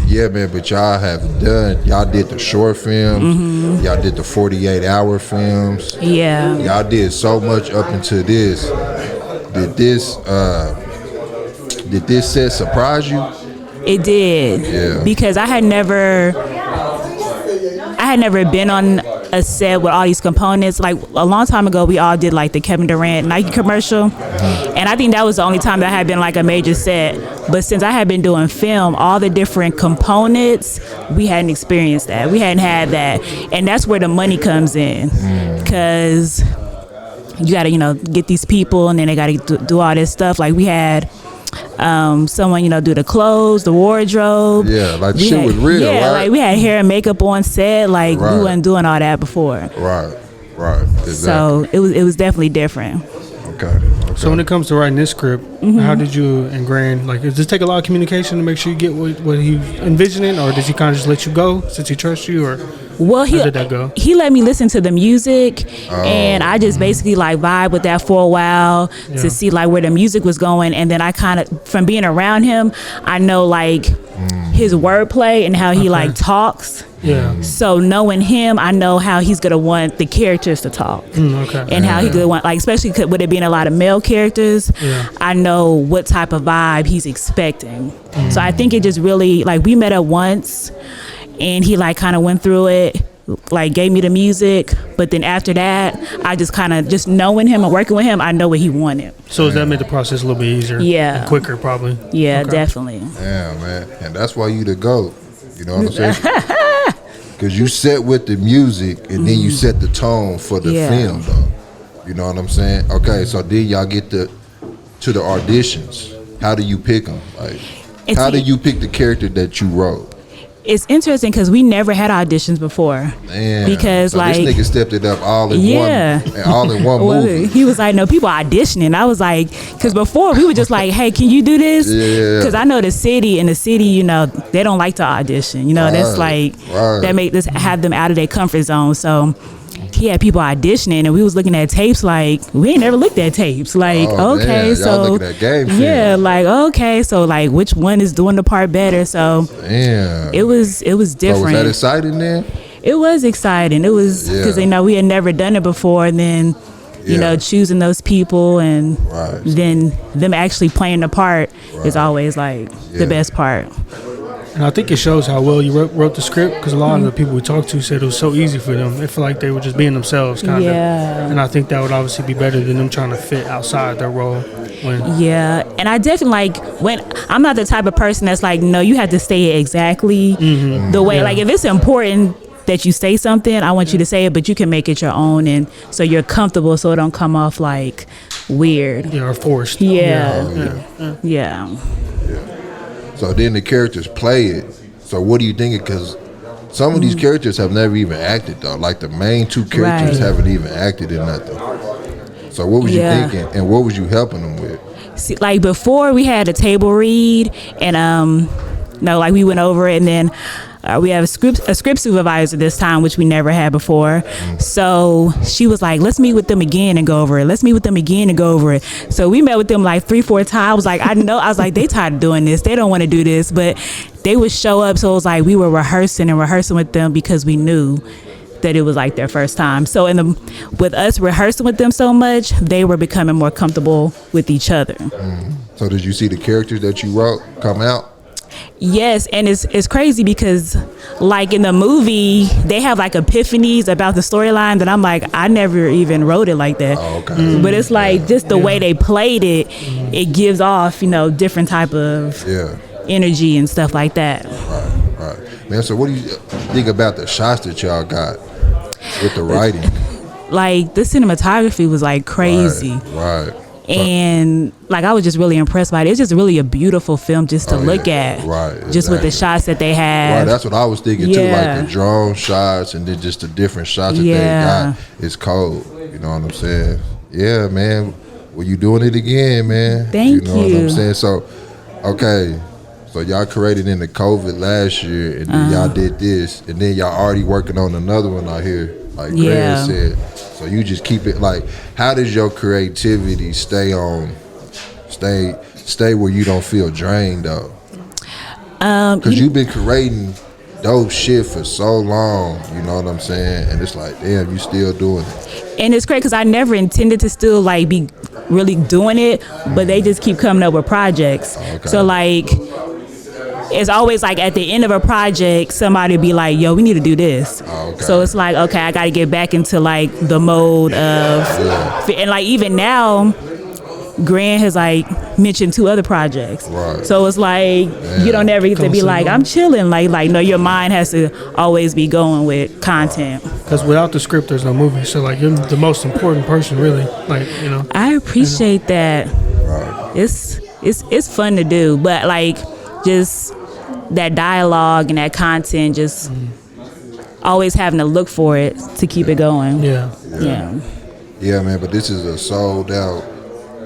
Speaker 3: Yeah, man. But y'all did the short films. Y'all did the 48-hour films.
Speaker 10: Yeah.
Speaker 3: Y'all did so much up into this. Did this set surprise you?
Speaker 10: It did.
Speaker 3: Yeah.
Speaker 10: Because I had never been on a set with all these components. Like a long time ago, we all did like the Kevin Durant Nike commercial, and I think that was the only time that I had been like a major set. But since I had been doing film, all the different components, we hadn't experienced that. We hadn't had that, and that's where the money comes in, because you got to get these people, and then they got to do all this stuff. Like we had someone do the clothes, the wardrobe.
Speaker 3: Yeah, like the shit was real.
Speaker 10: Yeah,
Speaker 3: right?
Speaker 10: like we had hair and makeup on set. Like we wasn't doing all that before.
Speaker 3: Right. Exactly.
Speaker 10: So it was definitely different.
Speaker 3: Okay.
Speaker 2: So when it comes to writing this script, how did you and Grand, like, does it take a lot of communication to make sure you get what he envisioning, or does he kind of just let you go since he trusts you, or how did that go?
Speaker 10: He let me listen to the music, and I just basically like vibe with that for a while to see like where the music was going, and then I kind of, from being around him, I know like his wordplay and how he like talks.
Speaker 2: Yeah.
Speaker 10: So knowing him, I know how he's gonna want the characters to talk, and how he gonna want, like, especially with it being a lot of male characters.
Speaker 2: Yeah.
Speaker 10: I know what type of vibe he's expecting. So I think it just really, like, we met up once, and he like kind of went through it, like gave me the music, but then after that, I just kind of, just knowing him and working with him, I know what he wanted.
Speaker 2: So does that make the process a little bit easier?
Speaker 10: Yeah.
Speaker 2: And quicker, probably.
Speaker 10: Yeah, definitely.
Speaker 3: Yeah, man, and that's why you the GOAT. You know what I'm saying? Because you set with the music, and then you set the tone for the film, though. You know what I'm saying? Okay, so then y'all get to the auditions. How do you pick them? Like, how do you pick the character that you wrote?
Speaker 10: It's interesting because we never had auditions before.
Speaker 3: Damn.
Speaker 10: Because
Speaker 3: so
Speaker 10: like,
Speaker 3: this nigga stepped it up all in one movie.
Speaker 10: He was like, no, people auditioning. I was like, because before we were just like, hey, can you do this? Because I know the city, they don't like to audition. That's like, that make this have them out of their comfort zone. So he had people auditioning, and we was looking at tapes like, we ain't never looked at tapes. Like, okay, so
Speaker 3: y'all looking at game film.
Speaker 10: Yeah, like, okay, so like, which one is doing the part better? So it was different.
Speaker 3: So was that exciting then?
Speaker 10: It was exciting. It was because we had never done it before, and then you know, choosing those people and then them actually playing the part is always like the best part.
Speaker 2: And I think it shows how well you wrote the script, because a lot of the people we talked to said it was so easy for them. They feel like they were just being themselves, kind of. And I think that would obviously be better than them trying to fit outside their role.
Speaker 10: And I definitely like when I'm not the type of person that's like, no, you have to say it exactly the way. Like if it's important that you say something, I want you to say it, but you can make it your own, and so you're comfortable, so it don't come off like weird
Speaker 2: or forced.
Speaker 3: So then the characters play it. So what do you think? Because some of these characters have never even acted though. Like the main two characters haven't even acted in nothing. So what was you thinking, and what was you helping them with?
Speaker 10: See, like before we had a table read, and like we went over it, and then we have a script supervisor this time, which we never had before. So she was like, let's meet with them again and go over it. Let's meet with them again and go over it. So we met with them like 3-4 times. I was like, they tired of doing this. They don't want to do this, but they would show up. So it was like we were rehearsing with them because we knew that it was like their first time. So with us rehearsing with them so much, they were becoming more comfortable with each other.
Speaker 3: So did you see the characters that you wrote come out?
Speaker 10: Yes, and it's crazy because like in the movie they have like epiphanies about the storyline that I'm like, I never even wrote it like that. But it's like just the way they played it, it gives off, you know, different type of energy and stuff like that.
Speaker 3: Right. Man, so what do you think about the shots that y'all got with the writing?
Speaker 10: Like the cinematography was like crazy.
Speaker 3: Right.
Speaker 10: And like I was just really impressed by it. It's just really a beautiful film just to look at. Just with the shots that they have.
Speaker 3: Right, that's what I was thinking too. Like the drone shots and then just the different shots that they got. It's cold. You know what I'm saying? Yeah, man. Well, you doing it again, man.
Speaker 10: Thank you.
Speaker 3: You know what I'm saying? So, okay. So y'all created in the COVID last year, and then y'all did this, and then y'all already working on another one out here, like Greg said. So you just keep it like, how does your creativity stay where you don't feel drained though? Because you've been creating dope shit for so long, you know what I'm saying? And it's like, damn, you still doing it.
Speaker 10: And it's great because I never intended to still like be really doing it, but they just keep coming up with projects. So like, it's always like at the end of a project, somebody be like, yo, we need to do this. So it's like, okay, I got to get back into like the mode of, and like even now, Grant has like mentioned 2 other projects. So it's like, you don't ever get to be like, I'm chilling. Like, no, your mind has to always be going with content.
Speaker 2: Because without the script, there's no movie. So like, you're the most important person, really. Like, you know.
Speaker 10: I appreciate that. It's fun to do, but like, just that dialogue and that content, just always having to look for it to keep it going.
Speaker 3: Yeah, man, but this is a sold out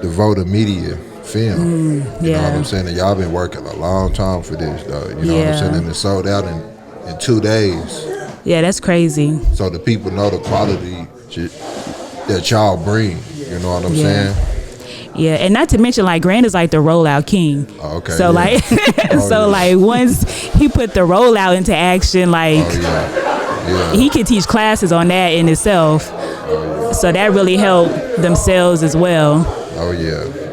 Speaker 3: devoted media film. You know what I'm saying? And y'all been working a long time for this, though. You know what I'm saying? And it's sold out in 2 days.
Speaker 10: Yeah, that's crazy.
Speaker 3: So the people know the quality that y'all bring. You know what I'm saying?
Speaker 10: Yeah, and not to mention like Grant is like the rollout king. So like, like once he put the rollout into action, like he could teach classes on that in itself. So that really helped themselves as well.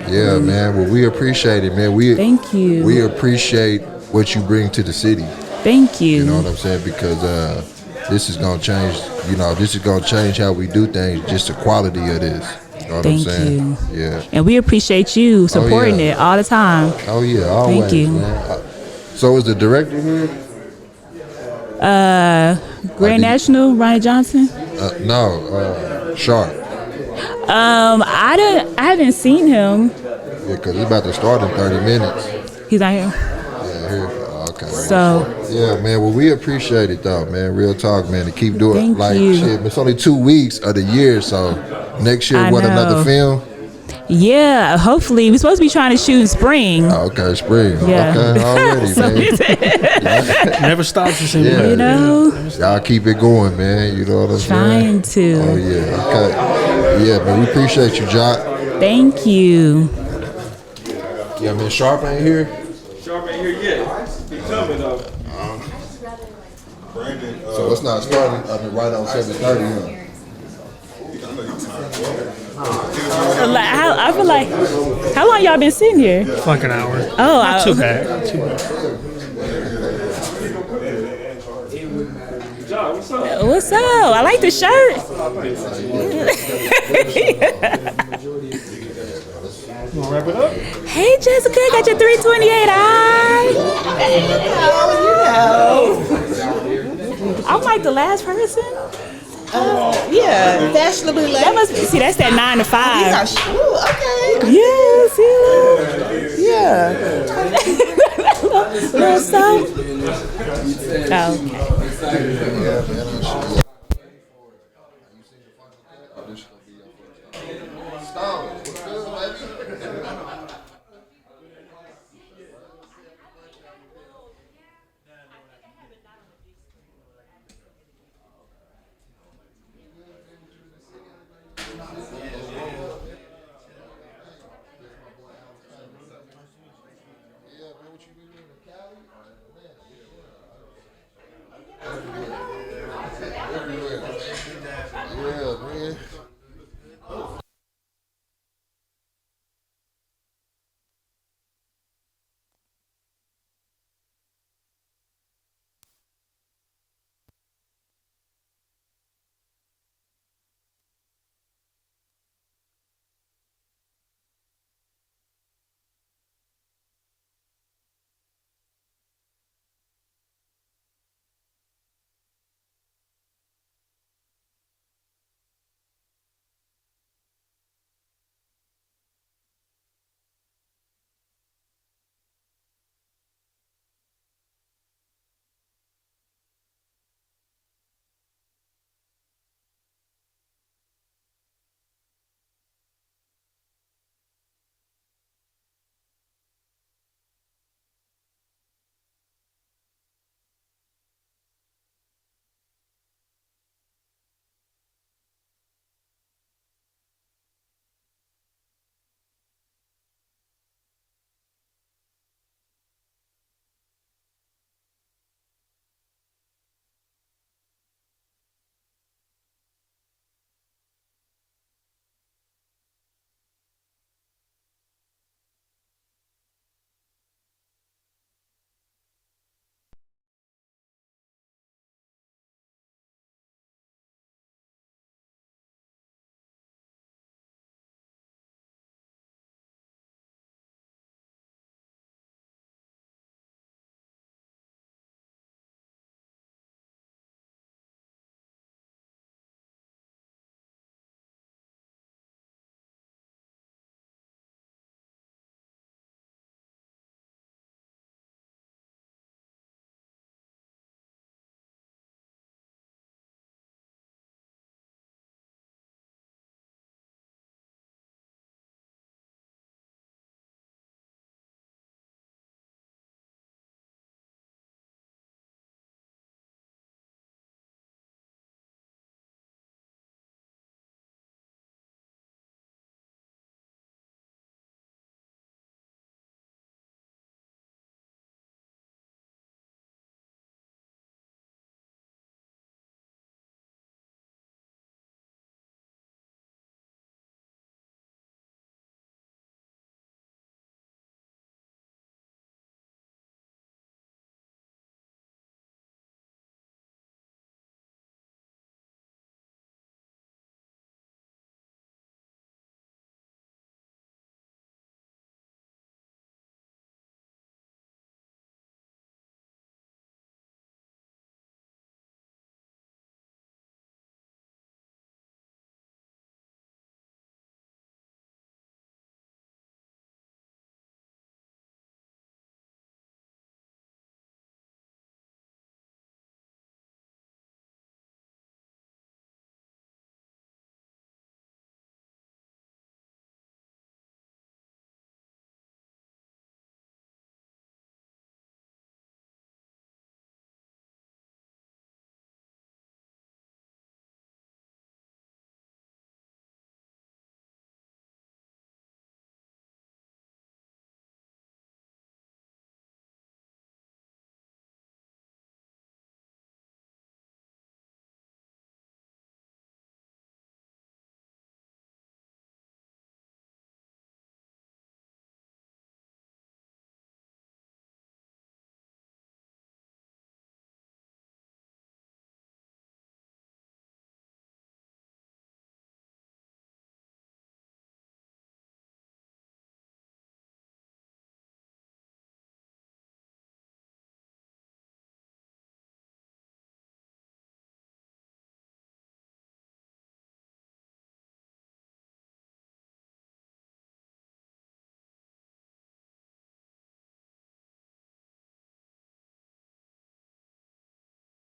Speaker 3: Yeah, man. Well, we appreciate it, man.
Speaker 10: Thank you.
Speaker 3: We appreciate what you bring to the city.
Speaker 10: Thank you.
Speaker 3: You know what I'm saying? Because this is gonna change. You know, this is gonna change how we do things. Just the quality of this. You know what I'm saying? Yeah.
Speaker 10: And we appreciate you supporting it all the time.
Speaker 3: Oh yeah, always.
Speaker 10: Thank you.
Speaker 3: Man. So is the director here?
Speaker 10: Grand National, Ronnie Johnson?
Speaker 3: No, Sharp.
Speaker 10: I haven't seen him.
Speaker 3: Yeah, because he's about to start in 30 minutes.
Speaker 10: He's not here?
Speaker 3: Yeah, here. Okay.
Speaker 10: So.
Speaker 3: Yeah, man. Well, we appreciate it, though, man. Real talk, man. To keep doing
Speaker 10: Thank you.
Speaker 3: Shit. It's only 2 weeks of the year, so next year, another film?
Speaker 10: Yeah, hopefully. We're supposed to be trying to shoot in spring.
Speaker 3: Okay, spring.
Speaker 10: Yeah.
Speaker 3: Okay, already, man.
Speaker 2: Never stops.
Speaker 10: You know?
Speaker 3: Y'all keep it going, man. You know what I'm
Speaker 10: saying? Trying to.
Speaker 3: Oh, yeah. Okay. Yeah, man. We appreciate you, Jock.
Speaker 10: Thank you.
Speaker 3: Yeah, man. Sharp ain't here?
Speaker 1: Sharp ain't here yet. He's coming, though.
Speaker 3: So it's not starting right on 7:30, huh?
Speaker 10: I feel like, how long y'all been sitting here?
Speaker 2: Like an hour.
Speaker 10: Oh,
Speaker 2: not too bad. Not too bad.
Speaker 10: What's up? I like the shirt.
Speaker 2: You wanna wrap it up?
Speaker 10: Hey, Jessica, got your 328 eye. I'm like the last person.
Speaker 11: Yeah, fashionably late.
Speaker 10: That must be, see, that's that 9 to 5.
Speaker 11: Okay.
Speaker 10: Yeah, little stuff.
Speaker 3: Yeah, man.